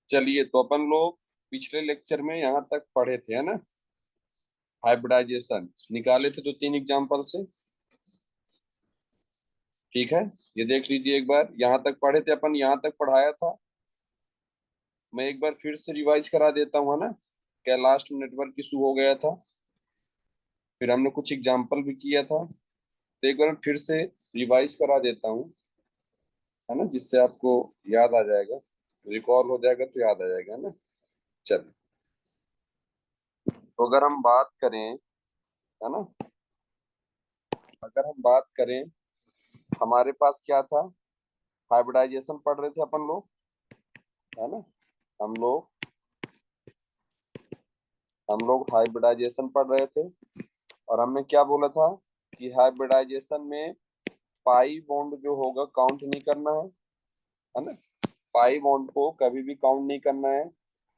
चलिए, तो अपन लोग पिछले लेक्चर में यहाँ तक पढ़े थे, है ना। हाइब्रिडाइजेशन निकाले थे तो 3 एग्जाम्पल से। ठीक है, ये देख लीजिए एक बार, यहाँ तक पढ़े थे अपन, यहाँ तक पढ़ाया था। मैं एक बार फिर से रिवाइज करा देता हूँ, है ना। क्या लास्ट में नेटवर्क इशू हो गया था, फिर हमने कुछ एग्जाम्पल भी किया था, तो एक बार फिर से रिवाइज करा देता हूँ, है ना, जिससे आपको याद आ जाएगा, रिकॉल हो जाएगा तो याद आ जाएगा, है ना। चल, तो अगर हम बात करें, है ना, अगर हम बात करें, हमारे पास क्या था, हाइब्रिडाइजेशन पढ़ रहे थे अपन लोग, है ना। हम लोग हम लोग हाइब्रिडाइजेशन पढ़ रहे थे, और हमने क्या बोला था कि हाइब्रिडाइजेशन में पाई बॉन्ड जो होगा काउंट नहीं करना है ना। पाई बॉन्ड को कभी भी काउंट नहीं करना है।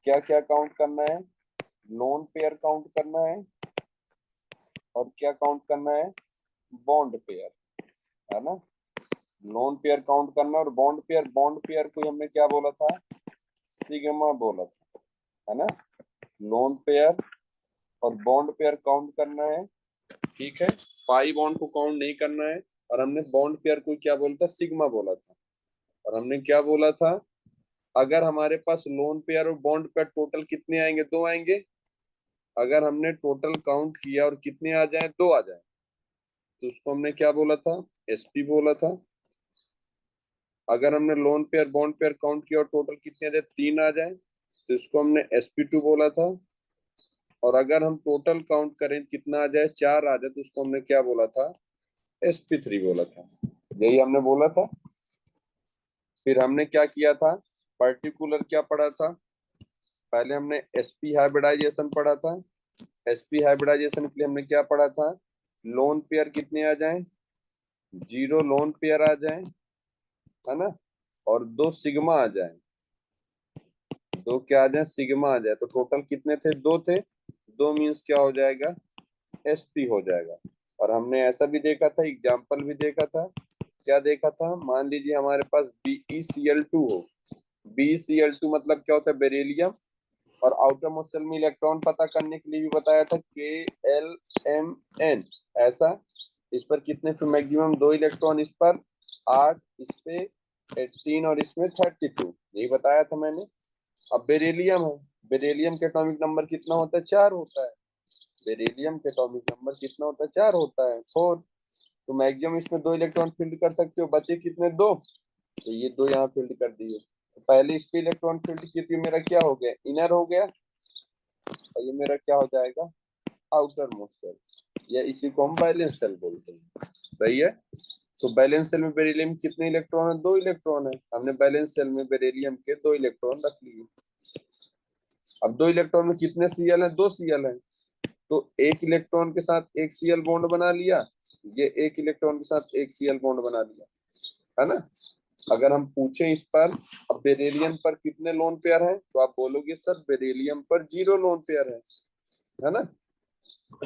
क्या क्या काउंट करना है, लोन पेयर काउंट करना है, और क्या काउंट करना है, बॉन्ड पेयर, है ना। लोन पेयर काउंट करना और बॉन्ड पेयर को हमने क्या बोला था, सिग्मा बोला था, है ना। लोन पेयर और बॉन्ड पेयर काउंट करना है, ठीक है। पाई बॉन्ड को काउंट नहीं करना है, और हमने बॉन्ड पेयर को क्या बोला था, सिग्मा बोला था। और हमने क्या बोला था अगर हमारे पास लोन पेयर और बॉन्ड पेयर टोटल कितने आएंगे, 2 आएंगे। अगर हमने टोटल काउंट किया और कितने आ जाए, 2 आ जाए, तो उसको हमने क्या बोला था, एसपी बोला था। अगर हमने lone pair bond pair count किया और टोटल कितने आ जाए, 3 आ जाए, तो इसको हमने sp2 बोला था। और अगर हम टोटल काउंट करें कितना आ जाए, 4 आ जाए, तो उसको हमने क्या बोला था, sp3 बोला था। यही हमने बोला था। फिर हमने क्या किया था, पर्टिकुलर क्या पढ़ा था, पहले हमने sp हाइब्रिडाइजेशन पढ़ा था। sp हाइब्रिडाइजेशन के लिए हमने क्या पढ़ा था, लोन पेयर कितने आ जाए, 0 लोन पेयर आ जाए, है ना, और 2 सिग्मा आ जाए, 2 क्या आ जाए, सिग्मा आ जाए। तो टोटल कितने थे, 2 थे। 2 मीन्स क्या हो जाएगा, sp हो जाएगा। और हमने ऐसा भी देखा था, एग्जाम्पल भी देखा था। क्या देखा था, मान लीजिए हमारे पास BeCl2 हो। BeCl2 मतलब क्या होता है, बेरिलियम। और आउटर मोस्ट शेल में इलेक्ट्रॉन पता करने के लिए भी बताया था, KLMN। ऐसा इस पर कितने, फिर मैक्सिमम 2 इलेक्ट्रॉन, इस पर 8, इस पे 18 और इसमें 32, यही बताया था मैंने। अब बेरिलियम है, बेरिलियम के एटॉमिक नंबर कितना होता है, 4 होता है। बेरिलियम के एटॉमिक नंबर कितना होता है, 4 होता है, 4। तो मैक्सिमम इसमें 2 इलेक्ट्रॉन फील्ड कर सकते हो, बचे कितने, 2। तो ये 2 यहाँ फील्ड कर दिए। तो पहले इस पे इलेक्ट्रॉन फील्ड किए, तो मेरा क्या हो गया, इनर हो गया। और ये मेरा क्या हो जाएगा, आउटर मोस्ट सेल, या इसी को हम बैलेंस सेल बोलते हैं। सही है। तो बैलेंस सेल में बेरिलियम कितने इलेक्ट्रॉन है, 2 इलेक्ट्रॉन है। हमने बैलेंस सेल में बेरिलियम के 2 इलेक्ट्रॉन रख लिए। अब 2 इलेक्ट्रॉन में कितने सीएल है, 2 सीएल है। तो एक इलेक्ट्रॉन के साथ एक सीएल बॉन्ड बना लिया, ये एक इलेक्ट्रॉन के साथ एक सीएल बॉन्ड बना लिया, है ना। अगर हम पूछें इस पर, अब बेरिलियम पर कितने लोन पेयर हैं, तो आप बोलोगे सर बेरिलियम पर 0 लोन पेयर है ना।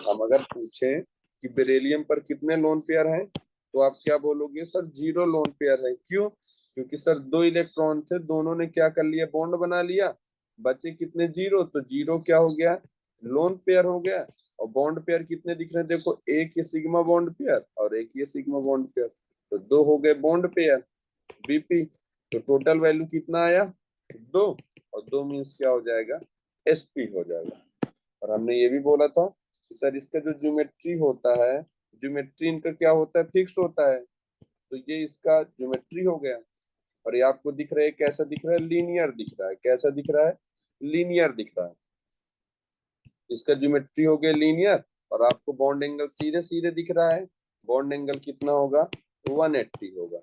हम अगर पूछें कि बेरिलियम पर कितने लोन पेयर हैं, तो आप क्या बोलोगे, सर 0 लोन पेयर है। क्यों, क्योंकि सर 2 इलेक्ट्रॉन थे, दोनों ने क्या कर लिया, बॉन्ड बना लिया, बचे कितने, 0। तो 0 क्या हो गया, लोन पेयर हो गया। और बॉन्ड पेयर कितने दिख रहे हैं, देखो, एक ये सिग्मा बॉन्ड पेयर और एक ये सिग्मा बॉन्ड पेयर, तो 2 हो गए बॉन्ड पेयर, बीपी। तो टोटल वैल्यू कितना आया, 2। और 2 मीन्स क्या हो जाएगा, sp हो जाएगा। और हमने ये भी बोला था कि सर इसका जो ज्योमेट्री होता है, ज्योमेट्री इनका क्या होता है, फिक्स होता है। तो ये इसका ज्योमेट्री हो गया। और ये आपको दिख रहा है, कैसा दिख रहा है, लीनियर दिख रहा है। कैसा दिख रहा है, लीनियर दिख रहा है। इसका ज्योमेट्री हो गया लीनियर। और आपको बॉन्ड एंगल सीधे सीधे दिख रहा है। बॉन्ड एंगल कितना होगा, 180 होगा।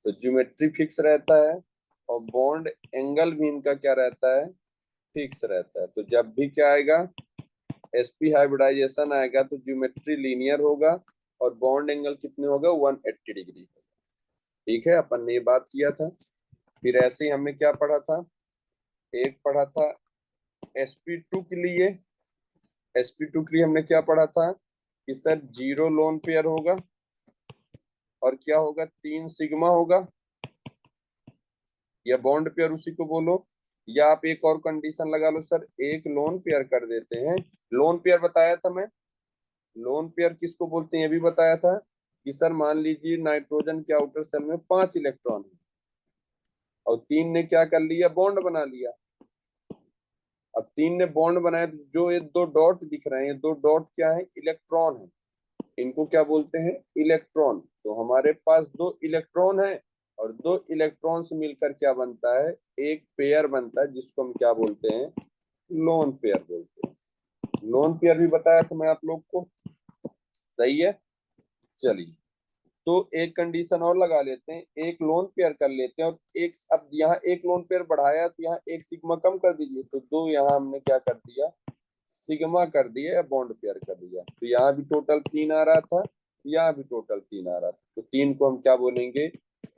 तो ज्योमेट्री फिक्स रहता है और बॉन्ड एंगल भी इनका क्या रहता है, फिक्स रहता है। तो जब भी क्या आएगा, sp हाइब्रिडाइजेशन आएगा, तो ज्योमेट्री लीनियर होगा और बॉन्ड एंगल कितने होगा, 180 डिग्री। ठीक है, अपन ने ये बात किया था। फिर ऐसे ही हमने क्या पढ़ा था, एक पढ़ा था sp2 के लिए। sp2 के लिए हमने क्या पढ़ा था कि सर 0 लोन पेयर होगा और क्या होगा, 3 सिग्मा होगा, या बॉन्ड पेयर उसी को बोलो। या आप एक और कंडीशन लगा लो, सर एक लोन पेयर कर देते हैं। लोन पेयर बताया था मैं, लोन पेयर किसको बोलते हैं ये भी बताया था कि सर मान लीजिए नाइट्रोजन के आउटर सेल में 5 इलेक्ट्रॉन है और 3 ने क्या कर लिया, बॉन्ड बना लिया। अब 3 ने बॉन्ड बनाया, तो जो ये 2 डॉट दिख रहे हैं, ये 2 डॉट क्या है, इलेक्ट्रॉन है। इनको क्या बोलते हैं, इलेक्ट्रॉन। तो हमारे पास 2 इलेक्ट्रॉन है और 2 इलेक्ट्रॉन से मिलकर क्या बनता है, एक पेयर बनता है, जिसको हम क्या बोलते हैं, लोन पेयर बोलते हैं। लोन पेयर भी बताया था मैं आप लोग को। सही है। चलिए, तो एक कंडीशन और लगा लेते हैं, एक लोन पेयर कर लेते हैं और एक, अब यहाँ एक लोन पेयर बढ़ाया तो यहाँ एक सिग्मा कम कर दीजिए, तो 2 यहाँ हमने क्या कर दिया, सिग्मा कर दिया या बॉन्ड पेयर कर दिया। तो यहाँ भी टोटल 3 आ रहा था, यहाँ भी टोटल 3 आ रहा था। तो 3 को हम क्या बोलेंगे,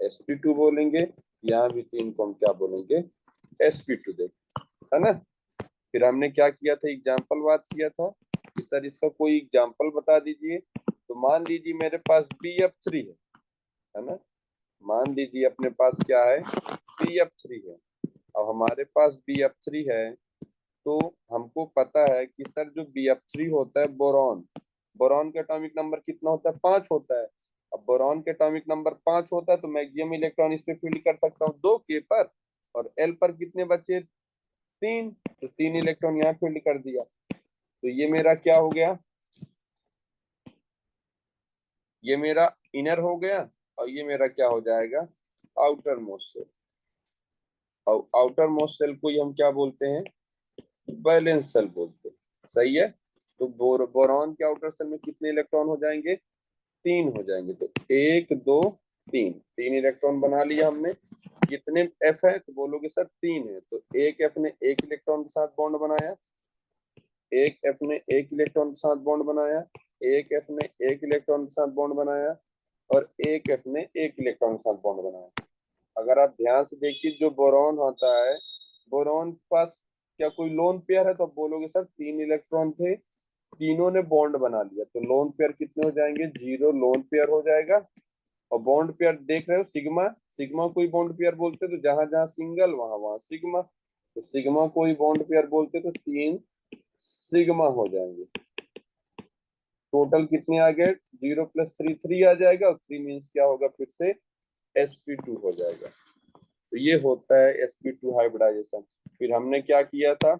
sp2 बोलेंगे। यहाँ भी 3 को हम क्या बोलेंगे, sp2 देख, है ना। फिर हमने क्या किया था, एग्जाम्पल बात किया था कि सर इसका कोई एग्जाम्पल बता दीजिए। तो मान लीजिए मेरे पास BF3 है ना। मान लीजिए अपने पास क्या है, BF3 है। अब हमारे पास BF3 है, तो हमको पता है कि सर जो BF3 होता है, बोरॉन, बोरॉन का एटॉमिक नंबर कितना होता है, 5 होता है। अब बोरॉन के एटॉमिक नंबर 5 होता है, तो मैक्सिमम इलेक्ट्रॉन इस पे फील्ड कर सकता हूँ 2 के पर। और एल पर कितने बचे, 3, तो 3 इलेक्ट्रॉन यहाँ फील्ड कर दिया। तो ये मेरा क्या हो गया, ये मेरा इनर हो गया और ये मेरा क्या हो जाएगा, आउटर मोस्ट सेल। और आउटर मोस्ट सेल को ही हम क्या बोलते हैं, बैलेंस सेल बोलते हैं। सही है। तो बोरॉन के आउटर सेल में कितने इलेक्ट्रॉन हो जाएंगे, 3 हो जाएंगे। तो 1 2 3, 3 इलेक्ट्रॉन बना लिया हमने। कितने एफ है, तो बोलोगे सर 3 है। तो एक एफ ने 1 इलेक्ट्रॉन के साथ बॉन्ड बनाया, एक एफ ने 1 इलेक्ट्रॉन के साथ बॉन्ड बनाया, एक एफ ने 1 इलेक्ट्रॉन के साथ बॉन्ड बनाया, और एक एफ ने 1 इलेक्ट्रॉन के साथ बॉन्ड बनाया। अगर आप ध्यान से देखिए, जो बोरॉन होता है, बोरॉन के पास क्या कोई लोन पेयर है, तो आप बोलोगे सर 3 इलेक्ट्रॉन थे, तीनों ने बॉन्ड बना लिया। तो लोन पेयर कितने हो जाएंगे, 0 लोन पेयर हो जाएगा। और बॉन्ड पेयर देख रहे हो, सिग्मा, सिग्मा कोई बॉन्ड पेयर बोलते, तो जहां जहां सिंगल वहां वहां सिग्मा, तो सिग्मा कोई बॉन्ड पेयर बोलते, तो 3 सिग्मा हो जाएंगे। टोटल कितने आ गए, 0 + 3 3 आ जाएगा, और 3 मीन्स क्या होगा, फिर से sp2 हो जाएगा। तो ये होता है sp2 हाइब्रिडाइजेशन। फिर हमने क्या किया था,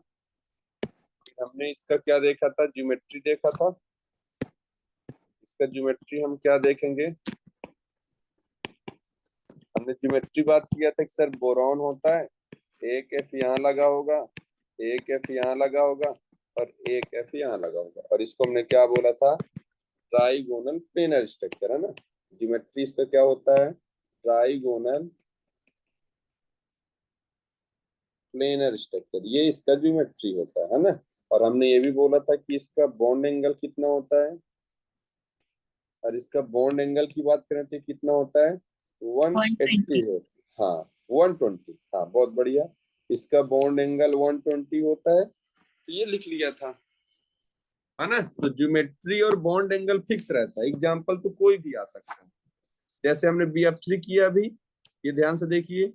हमने इसका क्या देखा था, ज्योमेट्री देखा था। इसका ज्योमेट्री हम क्या देखेंगे, हमने ज्योमेट्री बात किया था कि सर बोरॉन होता है, एक एफ यहाँ लगा होगा, एक एफ यहाँ लगा होगा, और एक एफ यहाँ लगा होगा। और इसको हमने क्या बोला था, ट्राइगोनल प्लेनर स्ट्रक्चर, है ना। ज्योमेट्री इसका क्या होता है, ट्राइगोनल प्लेनर स्ट्रक्चर, ये इसका ज्योमेट्री होता है ना। और हमने ये भी बोला था कि इसका बॉन्ड एंगल कितना होता है, और इसका बॉन्ड एंगल की बात करें तो कितना होता है, 180 है। हाँ 120, हाँ बहुत बढ़िया। इसका बॉन्ड एंगल 120 होता है, तो ये लिख लिया था, है ना। तो ज्योमेट्री और बॉन्ड एंगल फिक्स रहता है। एग्जाम्पल तो कोई भी आ सकता है, जैसे हमने BF3 किया अभी, ये ध्यान से देखिए।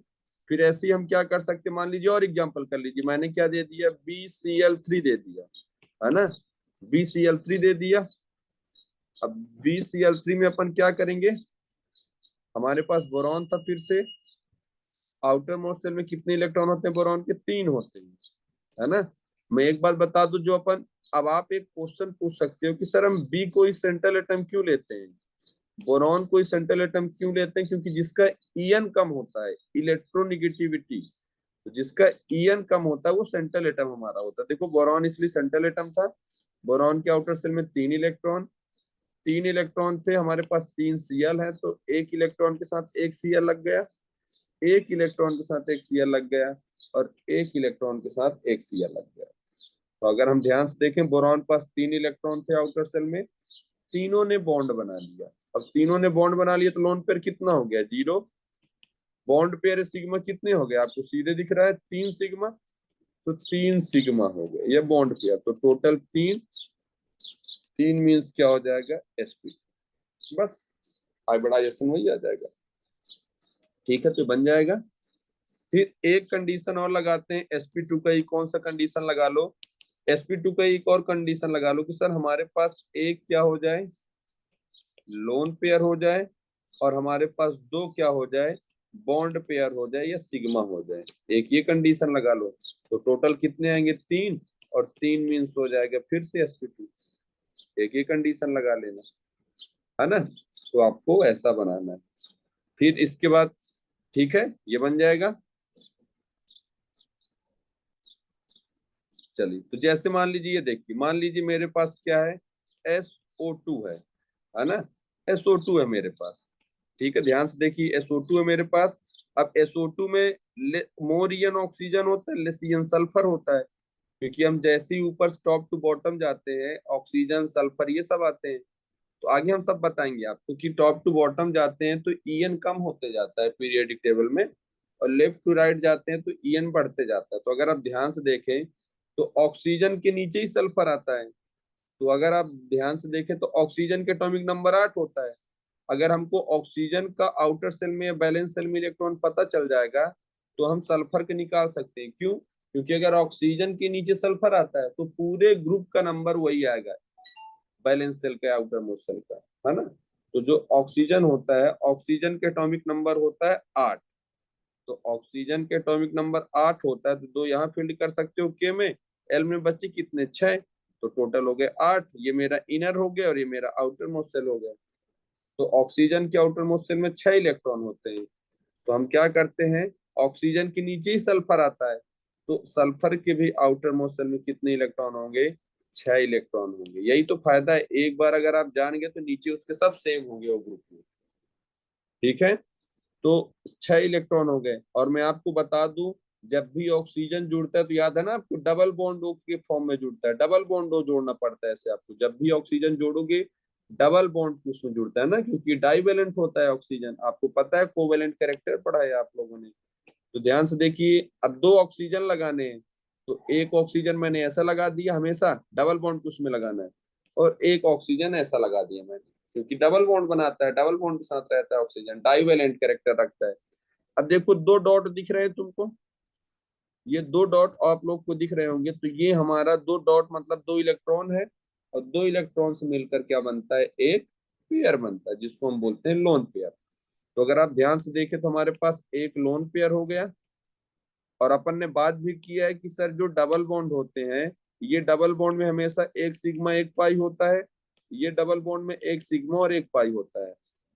फिर ऐसे ही हम क्या कर सकते, मान लीजिए और एग्जाम्पल कर लीजिए, मैंने क्या दे दिया, BCl3 दे दिया, है ना, BCl3 दे दिया। अब BCl3 में अपन क्या करेंगे, हमारे पास बोरॉन था, फिर से आउटर मोस्ट सेल में कितने इलेक्ट्रॉन होते हैं, बोरॉन के 3 होते हैं, है ना। मैं एक बात बता दूं, जो अपन, अब आप एक क्वेश्चन पूछ सकते हो कि सर हम बी को ही सेंट्रल एटम क्यों लेते हैं, बोरॉन को ही सेंट्रल एटम क्यों लेते हैं, क्योंकि जिसका ईएन कम होता है, इलेक्ट्रोनिगेटिविटी, तो जिसका ईएन कम होता है वो सेंट्रल एटम हमारा होता है। देखो बोरॉन इसलिए सेंट्रल एटम था, बोरॉन के आउटर सेल में 3 इलेक्ट्रॉन, 3 इलेक्ट्रॉन थे हमारे पास, 3 सीएल है, तो एक इलेक्ट्रॉन के साथ एक सीएल लग गया, एक इलेक्ट्रॉन के साथ एक सीएल लग गया, और एक इलेक्ट्रॉन के साथ एक सीएल लग गया। तो अगर हम ध्यान से देखें, बोरॉन पास 3 इलेक्ट्रॉन थे आउटर सेल में, तीनों ने बॉन्ड बना लिया। अब तीनों ने बॉन्ड बना लिया, तो लोन पेयर कितना हो गया, 0। बॉन्ड पेयर सिग्मा कितने हो गए, आपको सीधे दिख रहा है 3 सिग्मा, तो 3 सिग्मा हो गया ये बॉन्ड पेयर। तो टोटल 3, 3 मीन्स क्या हो जाएगा, sp, बस हाइब्रिडाइजेशन वही आ जाएगा। ठीक है, तो बन जाएगा। फिर एक कंडीशन और लगाते हैं, sp2 का ही कौन सा कंडीशन लगा लो, sp2 का एक और कंडीशन लगा लो कि सर हमारे पास एक क्या हो जाए, लोन पेयर हो जाए, और हमारे पास 2 क्या हो जाए, बॉन्ड पेयर हो जाए या सिग्मा हो जाए। एक ये कंडीशन लगा लो, तो टोटल कितने आएंगे, 3, और 3 मीन्स हो जाएगा फिर से sp2। एक ही कंडीशन लगा लेना, है ना। तो आपको ऐसा बनाना है। फिर इसके बाद, ठीक है, ये बन जाएगा। चलिए, तो जैसे मान लीजिए, ये देखिए, मान लीजिए मेरे पास क्या है, SO2 है ना, SO2 है मेरे पास। ठीक है, ध्यान से देखिए, SO2 है मेरे पास। अब SO2 में मोर ईयन ऑक्सीजन होता है, लेस ईयन सल्फर होता है, क्योंकि हम जैसे ही ऊपर टॉप टू बॉटम जाते हैं, ऑक्सीजन सल्फर ये सब आते हैं। तो आगे हम सब बताएंगे आपको कि टॉप टू बॉटम जाते हैं तो ईएन कम होते जाता है पीरियोडिक टेबल में, और लेफ्ट टू राइट जाते हैं तो ईएन बढ़ते जाता है। तो अगर आप ध्यान से देखें, तो ऑक्सीजन के नीचे ही सल्फर आता है। तो अगर आप ध्यान से देखें, तो ऑक्सीजन के एटॉमिक नंबर 8 होता है। अगर हमको ऑक्सीजन का आउटर सेल में या बैलेंस सेल में इलेक्ट्रॉन पता चल जाएगा, तो हम सल्फर के निकाल सकते हैं। क्यों, क्योंकि अगर ऑक्सीजन के नीचे सल्फर आता है तो पूरे ग्रुप का नंबर वही आएगा, बैलेंस सेल का, आउटर मोस्ट सेल का, है ना। तो जो ऑक्सीजन होता है, ऑक्सीजन के एटॉमिक नंबर होता है 8, तो ऑक्सीजन के एटॉमिक नंबर 8 होता है, तो 2 यहाँ फील्ड कर सकते हो के में। एल में बच्चे कितने, 6, तो टोटल हो गए 8। ये मेरा इनर हो गया और ये मेरा आउटर मोस्ट सेल हो गया। तो ऑक्सीजन के आउटर मोस्ट सेल में 6 इलेक्ट्रॉन होते हैं। तो हम क्या करते हैं, ऑक्सीजन के नीचे ही सल्फर आता है, तो सल्फर के भी आउटर मोस्ट सेल में कितने इलेक्ट्रॉन होंगे, 6 इलेक्ट्रॉन होंगे। यही तो फायदा है, एक बार अगर आप जान गए तो नीचे उसके सब सेम होंगे वो ग्रुप में। ठीक है, तो 6 इलेक्ट्रॉन हो गए। और मैं आपको बता दूं, जब भी ऑक्सीजन जुड़ता है तो याद है ना आपको, डबल बॉन्ड O के फॉर्म में जुड़ता है, डबल बॉन्ड O जोड़ना पड़ता है ऐसे आपको। जब भी ऑक्सीजन जोड़ोगे डबल बॉन्ड उसमें जुड़ता है ना, क्योंकि डाइवेलेंट होता है ऑक्सीजन। आपको पता है, कोवेलेंट कैरेक्टर पढ़ा है आप लोगों ने। तो ध्यान से देखिए, अब 2 ऑक्सीजन लगाने हैं, तो एक ऑक्सीजन मैंने ऐसा लगा दिया, हमेशा डबल बॉन्ड उसमें लगाना है, और एक ऑक्सीजन ऐसा लगा दिया मैंने, क्योंकि डबल बॉन्ड बनाता है, डबल बॉन्ड के साथ रहता है ऑक्सीजन, डाइवेलेंट कैरेक्टर रखता है। अब देखो 2 डॉट दिख रहे हैं तुमको, ये 2 डॉट आप लोग को दिख रहे होंगे, तो ये हमारा 2 डॉट मतलब 2 इलेक्ट्रॉन है, और 2 इलेक्ट्रॉन से मिलकर क्या बनता है, एक पेयर बनता है, जिसको हम बोलते हैं लोन पेयर। तो अगर आप ध्यान से देखें तो हमारे पास एक लोन पेयर हो गया। और अपन ने बात भी किया है कि सर जो डबल बॉन्ड होते हैं, ये डबल बॉन्ड में हमेशा एक सिग्मा एक पाई होता है, ये डबल बॉन्ड में एक सिग्मा और एक पाई होता है,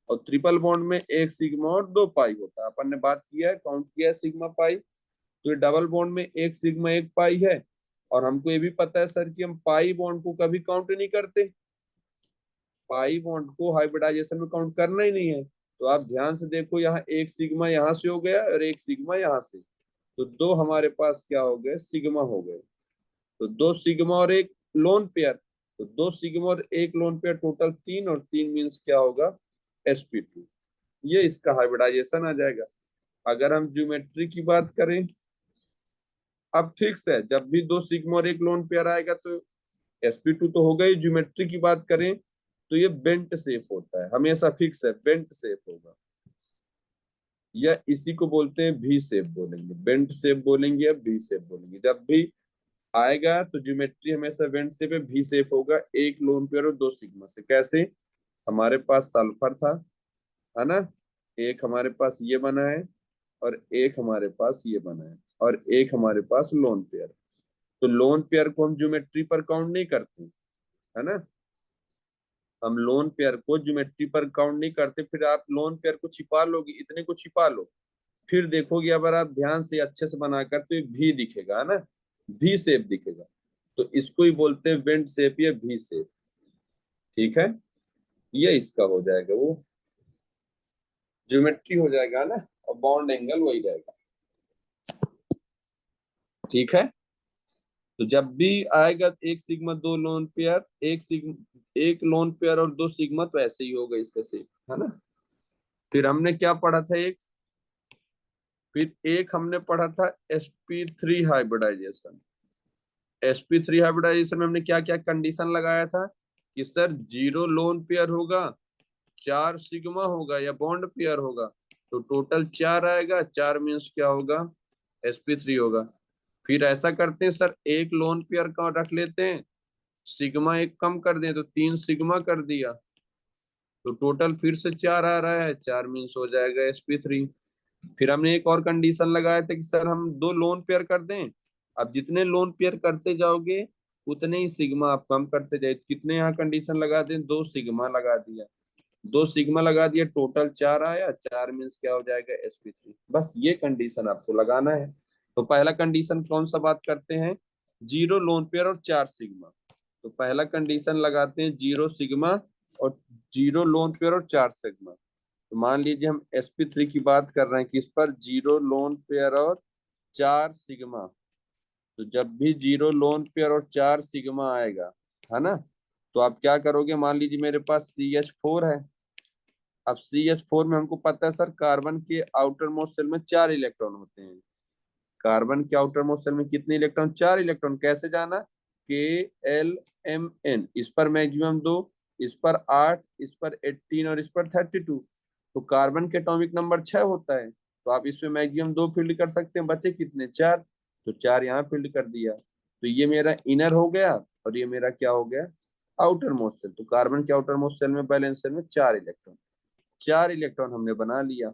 और ट्रिपल बॉन्ड में एक सिग्मा और 2 पाई होता है। अपन ने बात किया है, काउंट किया है सिग्मा पाई। तो ये डबल बॉन्ड में एक सिग्मा एक पाई है। और हमको ये भी पता है सर कि हम पाई बॉन्ड को कभी काउंट नहीं करते, पाई बॉन्ड को हाइब्रिडाइजेशन में काउंट करना ही नहीं है। तो आप ध्यान से देखो, यहाँ एक सिग्मा यहाँ से हो गया और एक सिग्मा यहाँ से, तो 2 हमारे पास क्या हो गए, सिग्मा हो गए। तो 2 सिग्मा और एक लोन पेयर, तो 2 सिग्मा और एक लोन पेयर, टोटल 3, और 3 मीन्स क्या होगा, sp2। ये इसका हाइब्रिडाइजेशन आ जाएगा। अगर हम ज्योमेट्री की बात करें, अब फिक्स है, जब भी 2 सिग्मा और एक लोन पेयर आएगा तो sp2 तो होगा ही। ज्योमेट्री की बात करें तो ये बेंट शेप होता है, हमेशा फिक्स है, बेंट शेप होगा, या इसी को बोलते हैं भी शेप बोलेंगे, बेंट शेप बोलेंगे या भी शेप बोलेंगे। जब भी आएगा तो ज्योमेट्री हमेशा बेंट शेप है, भी शेप होगा, एक लोन पेयर और 2 सिग्मा से। कैसे, हमारे पास सल्फर था, है ना, एक हमारे पास ये बना है, और एक हमारे पास ये बना है, और एक हमारे पास लोन पेयर। तो लोन पेयर को हम ज्योमेट्री पर काउंट नहीं करते, है ना, हम लोन पेयर को ज्योमेट्री पर काउंट नहीं करते। फिर आप लोन पेयर को छिपा लोगे, इतने को छिपा लो, फिर देखोगे अगर आप ध्यान से अच्छे से बनाकर तो एक भी दिखेगा, है ना, भी शेप दिखेगा। तो इसको ही बोलते हैं वेंट शेप या भी शेप। ठीक है, ये इसका हो जाएगा, वो ज्योमेट्री हो जाएगा ना, और बॉन्ड एंगल वही रहेगा। ठीक है, तो जब भी आएगा एक सिग्मा 2 लोन पेयर, एक सिग्मा एक लोन पेयर और 2 सिग्मा, तो ऐसे ही होगा इसका शेप, है ना। फिर हमने क्या पढ़ा था, फिर एक हमने पढ़ा था sp3 हाइब्रिडाइजेशन। sp3 हाइब्रिडाइजेशन में हमने क्या क्या कंडीशन लगाया था, कि सर 0 लोन पेयर होगा, 4 सिग्मा होगा या बॉन्ड पेयर होगा, तो टोटल 4 आएगा, 4 मीन्स क्या होगा, sp3 होगा। फिर ऐसा करते हैं सर, एक लोन पेयर का रख लेते हैं, सिग्मा एक कम कर दें तो 3 सिग्मा कर दिया, तो टोटल फिर से 4 आ रहा है, 4 मीन्स हो जाएगा sp3। फिर हमने एक और कंडीशन लगाया था कि सर हम 2 लोन पेयर कर दें। अब जितने लोन पेयर करते जाओगे उतने ही सिग्मा आप कम करते जाए। कितने यहाँ कंडीशन लगा दें, 2 सिग्मा लगा दिया, 2 सिग्मा लगा दिया, टोटल 4 आया, 4 मीन्स क्या हो जाएगा, sp3। बस ये कंडीशन आपको लगाना है। तो पहला कंडीशन कौन सा बात करते हैं, 0 लोन पेयर और 4 सिग्मा। तो पहला कंडीशन लगाते हैं 0 सिग्मा और 0 लोन पेयर और 4 सिग्मा। तो मान लीजिए हम sp3 की बात कर रहे हैं, किस पर, 0 लोन पेयर और 4 सिग्मा। तो जब भी 0 लोन पेयर और 4 सिग्मा आएगा, है ना, तो आप क्या करोगे, मान लीजिए मेरे पास CH4 है। अब CH4 में हमको पता है सर, कार्बन के आउटर मोस्ट सेल में 4 इलेक्ट्रॉन होते हैं। कार्बन के आउटर मोस्ट सेल में कितने इलेक्ट्रॉन, 4 इलेक्ट्रॉन। कैसे जाना, KLMN, इस पर मैक्सिमम 2, इस पर 8, इस पर 18 और इस पर 32। तो कार्बन के एटॉमिक नंबर 6 होता है, तो आप इसमें मैक्सिमम 2 फील्ड कर सकते हैं, बचे कितने, 4। तो 4 यहाँ फील्ड कर दिया, तो ये मेरा इनर हो गया, और ये मेरा क्या हो गया, आउटर मोस्ट सेल। तो कार्बन के आउटर मोस्ट सेल में बैलेंस सेल में 4 इलेक्ट्रॉन, 4 इलेक्ट्रॉन हमने बना लिया।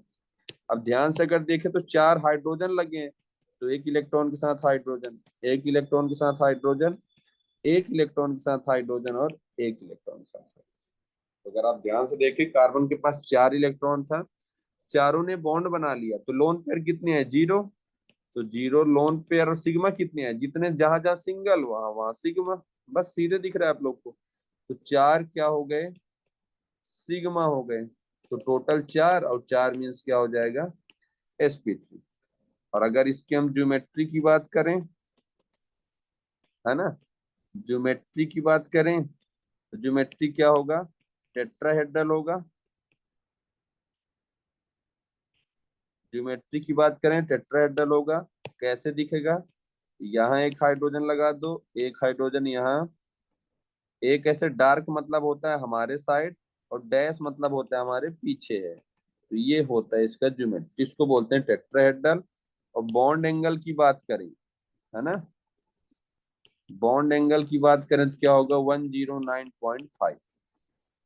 अब ध्यान से अगर देखें तो 4 हाइड्रोजन लगे हैं, तो एक इलेक्ट्रॉन के साथ हाइड्रोजन, एक इलेक्ट्रॉन के साथ हाइड्रोजन, एक इलेक्ट्रॉन के साथ हाइड्रोजन और एक इलेक्ट्रॉन के साथ हाइड्रोजन। तो अगर आप ध्यान से देखें कार्बन के पास 4 इलेक्ट्रॉन था, चारों ने बॉन्ड बना लिया, तो लोन पेयर कितने हैं? 0। तो 0 लोन पेयर और सिग्मा कितने हैं? जितने जहां जहां सिंगल वहां वहां सिग्मा। बस सीधे दिख रहा है आप लोग को। तो 4 क्या हो गए? सिग्मा हो गए। तो टोटल 4 और 4 मीन्स क्या हो जाएगा? sp3। और अगर इसकी हम ज्योमेट्री की बात करें, है ना, ज्योमेट्री की बात करें तो ज्योमेट्री क्या होगा? टेट्राहेड्रल होगा। ज्योमेट्री की बात करें टेट्राहेड्रल होगा। कैसे दिखेगा? यहाँ एक हाइड्रोजन लगा दो, एक हाइड्रोजन यहाँ, एक ऐसे डार्क मतलब होता है हमारे साइड और डैश मतलब होता है हमारे पीछे है। तो ये होता है इसका ज्योमेट्री, इसको बोलते हैं टेट्राहेड्रल। और बॉन्ड एंगल की बात करें, है ना, बॉन्ड एंगल की बात करें तो क्या होगा? 109.5।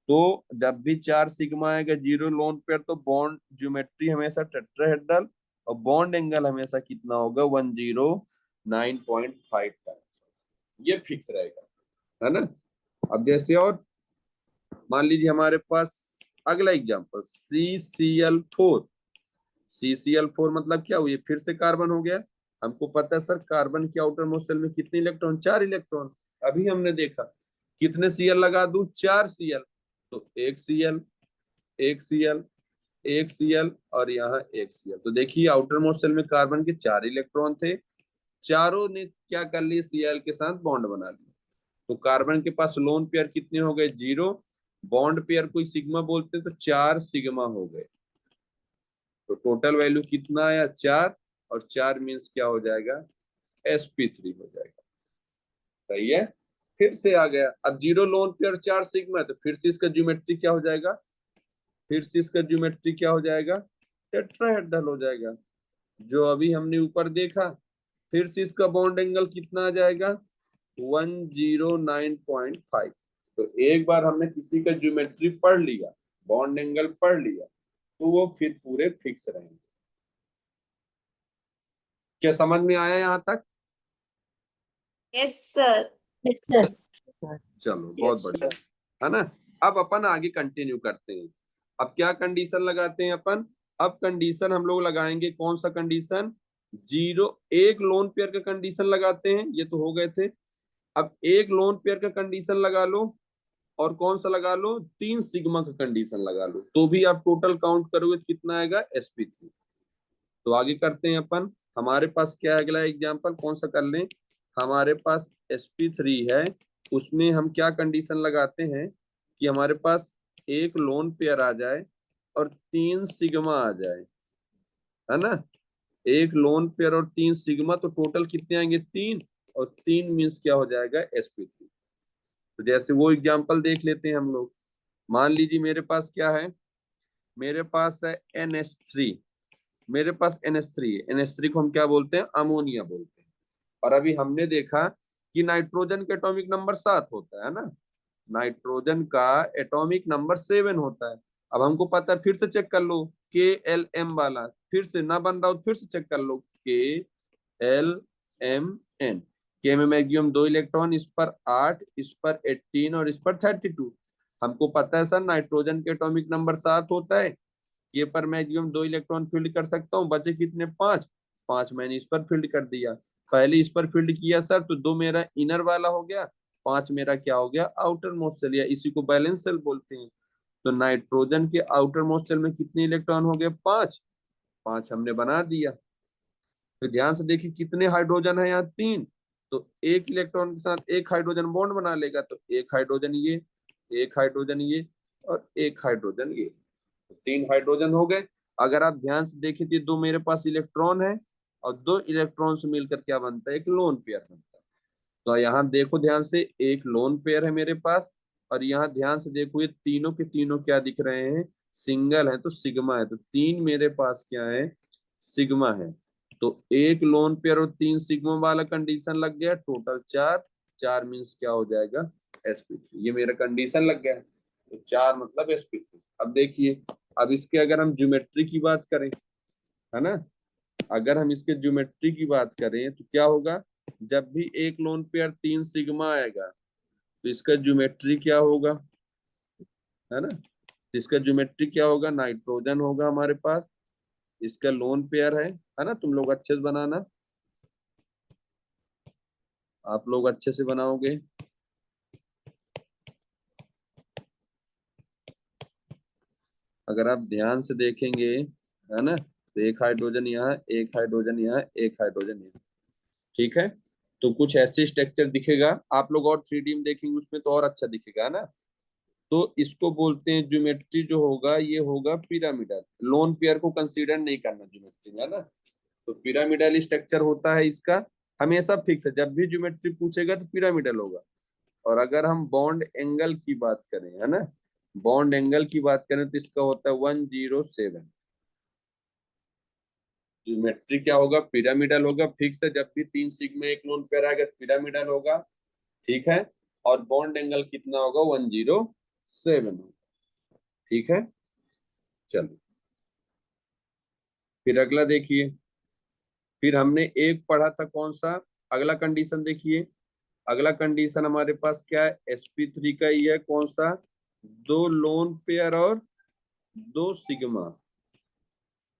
तो जब भी 4 सिग्मा आएगा 0 लोन पेयर, तो बॉन्ड ज्योमेट्री हमेशा टेट्राहेड्रल और बॉन्ड एंगल हमेशा कितना होगा? 109.5 का। ये फिक्स रहेगा, है ना। अब जैसे और मान लीजिए हमारे पास अगला एग्जांपल CCl4। CCl4 मतलब क्या हुई? फिर से कार्बन हो गया। हमको पता है सर कार्बन के आउटर मोस्ट शेल में कितने इलेक्ट्रॉन? 4 इलेक्ट्रॉन। अभी हमने देखा कितने Cl लगा दूं? 4 Cl। तो एक Cl, एक Cl, एक Cl और यहाँ एक Cl। तो देखिए आउटर मोस्ट शेल में कार्बन के 4 इलेक्ट्रॉन थे, चारों ने क्या कर लिए? Cl के साथ बॉन्ड बना लिया। तो कार्बन के पास लोन पेयर कितने हो गए? 0। बॉन्ड पेयर कोई सिग्मा बोलते हैं तो 4 सिग्मा हो गए। तो टोटल वैल्यू कितना आया? 4। और 4 मीन्स क्या हो जाएगा? sp3 हो जाएगा। सही है। फिर से आ गया, अब 0 लोन पेयर 4 सिग्मा, तो फिर से इसका ज्योमेट्री क्या हो जाएगा? फिर से इसका ज्योमेट्री क्या हो जाएगा? टेट्राहेड्रल हो जाएगा, जो अभी हमने ऊपर देखा। फिर से इसका बॉन्ड एंगल कितना आ जाएगा? 109.5। तो एक बार हमने किसी का ज्योमेट्री पढ़ लिया, बॉन्ड एंगल पढ़ लिया, तो वो फिर पूरे फिक्स रहेंगे। क्या समझ में आया यहाँ तक? Yes sir. Yes sir. चलो बहुत बढ़िया, है ना। अब अपन आगे कंटिन्यू करते हैं। अब क्या कंडीशन लगाते हैं अपन? अब कंडीशन हम लोग लगाएंगे कौन सा कंडीशन? 0 एक लोन पेयर का कंडीशन लगाते हैं, ये तो हो गए थे। अब एक लोन पेयर का कंडीशन लगा लो और कौन सा लगा लो? 3 सिग्मा का कंडीशन लगा लो, तो भी आप टोटल काउंट करोगे तो कितना आएगा? sp3। तो आगे करते हैं अपन। हमारे पास क्या है? अगला एग्जांपल कौन सा कर लें? हमारे पास sp3 है, उसमें हम क्या कंडीशन लगाते हैं कि हमारे पास एक लोन पेयर आ जाए और 3 सिग्मा आ जाए, है ना। एक लोन पेयर और 3 सिग्मा, तो टोटल कितने आएंगे? 3। और 3 मीन्स क्या हो जाएगा? sp3। तो जैसे वो एग्जांपल देख लेते हैं हम लोग। मान लीजिए मेरे पास क्या है? मेरे पास है NH3। मेरे पास NH3 है। NH3 को हम क्या बोलते हैं? अमोनिया बोलते हैं। और अभी हमने देखा कि नाइट्रोजन का एटॉमिक नंबर 7 होता है ना, नाइट्रोजन का एटॉमिक नंबर 7 होता है। अब हमको पता है, फिर से चेक कर लो, KLM वाला फिर से ना बन रहा हो, फिर से चेक कर लो, KLMN। के में मैक्सिमम 2 इलेक्ट्रॉन, इस पर 8, इस पर 18 और इस पर 32। हमको पता है सर नाइट्रोजन के एटॉमिक नंबर 7 होता है, ये पर मैक्सिमम 2 इलेक्ट्रॉन फील्ड कर सकता हूँ, बचे कितने? 5। 5 मैंने इस पर फील्ड कर दिया। पहले इस पर फील्ड किया सर, तो 2 मेरा इनर वाला हो गया, 5 मेरा क्या हो गया? आउटर मोस्ट सेल, या इसी को बैलेंस सेल बोलते हैं। तो नाइट्रोजन के आउटर मोस्ट सेल में कितने इलेक्ट्रॉन हो गए? 5। 5 हमने बना दिया। तो ध्यान से देखिए कितने हाइड्रोजन है यहाँ? 3। तो एक इलेक्ट्रॉन के साथ एक हाइड्रोजन बॉन्ड बना लेगा, तो एक हाइड्रोजन ये, एक हाइड्रोजन ये और एक हाइड्रोजन ये, तो 3 हाइड्रोजन हो गए। अगर आप ध्यान से देखें तो 2 मेरे पास इलेक्ट्रॉन है और 2 इलेक्ट्रॉन से मिलकर क्या बनता है? एक लोन पेयर बनता है। तो यहाँ देखो ध्यान से, एक लोन पेयर है मेरे पास, और यहाँ ध्यान से देखो ये तीनों के तीनों क्या दिख रहे हैं? सिंगल है, तो सिग्मा है। तो 3 मेरे पास क्या है? सिग्मा है। तो एक लोन पेयर और 3 सिग्मा वाला कंडीशन लग गया, टोटल 4। 4 मीन्स क्या हो जाएगा? sp3। ये मेरा कंडीशन लग गया, तो 4 मतलब sp3। अब देखिए, अब इसके अगर हम ज्योमेट्री की बात करें है ना। अगर हम इसके ज्योमेट्री की बात करें तो क्या होगा, जब भी एक लोन पेयर 3 सिग्मा आएगा तो इसका ज्योमेट्री क्या होगा, है ना। तो इसका ज्योमेट्री क्या होगा, नाइट्रोजन होगा हमारे पास, इसका लोन पेयर है ना। तुम लोग अच्छे से बनाना, आप लोग अच्छे से बनाओगे। अगर आप ध्यान से देखेंगे, है ना, तो एक हाइड्रोजन यहाँ, एक हाइड्रोजन यहाँ, एक हाइड्रोजन यहाँ, ठीक है। तो कुछ ऐसे स्ट्रक्चर दिखेगा, आप लोग और 3D में देखेंगे उसमें तो और अच्छा दिखेगा, है ना। तो इसको बोलते हैं ज्योमेट्री जो होगा ये होगा पिरामिडल। लोन पेयर को कंसीडर नहीं करना ज्योमेट्री में, है ना। तो पिरामिडल स्ट्रक्चर होता है इसका, हमेशा फिक्स है, जब भी ज्योमेट्री पूछेगा तो पिरामिडल होगा। और अगर हम बॉन्ड एंगल की बात करें, है ना, बॉन्ड एंगल की बात करें तो इसका होता है 107। ज्योमेट्री क्या होगा, पिरामिडल होगा, फिक्स है, जब भी 3 सिग्मा एक लोन पेयर आएगा तो पिरामिडल होगा, ठीक है। और बॉन्ड एंगल कितना होगा, 107 होगा, ठीक है। चलो फिर अगला देखिए, फिर हमने एक पढ़ा था कौन सा, अगला कंडीशन देखिए। अगला कंडीशन हमारे पास क्या है, sp3 का ही है, कौन सा, 2 लोन पेयर और 2 सिग्मा।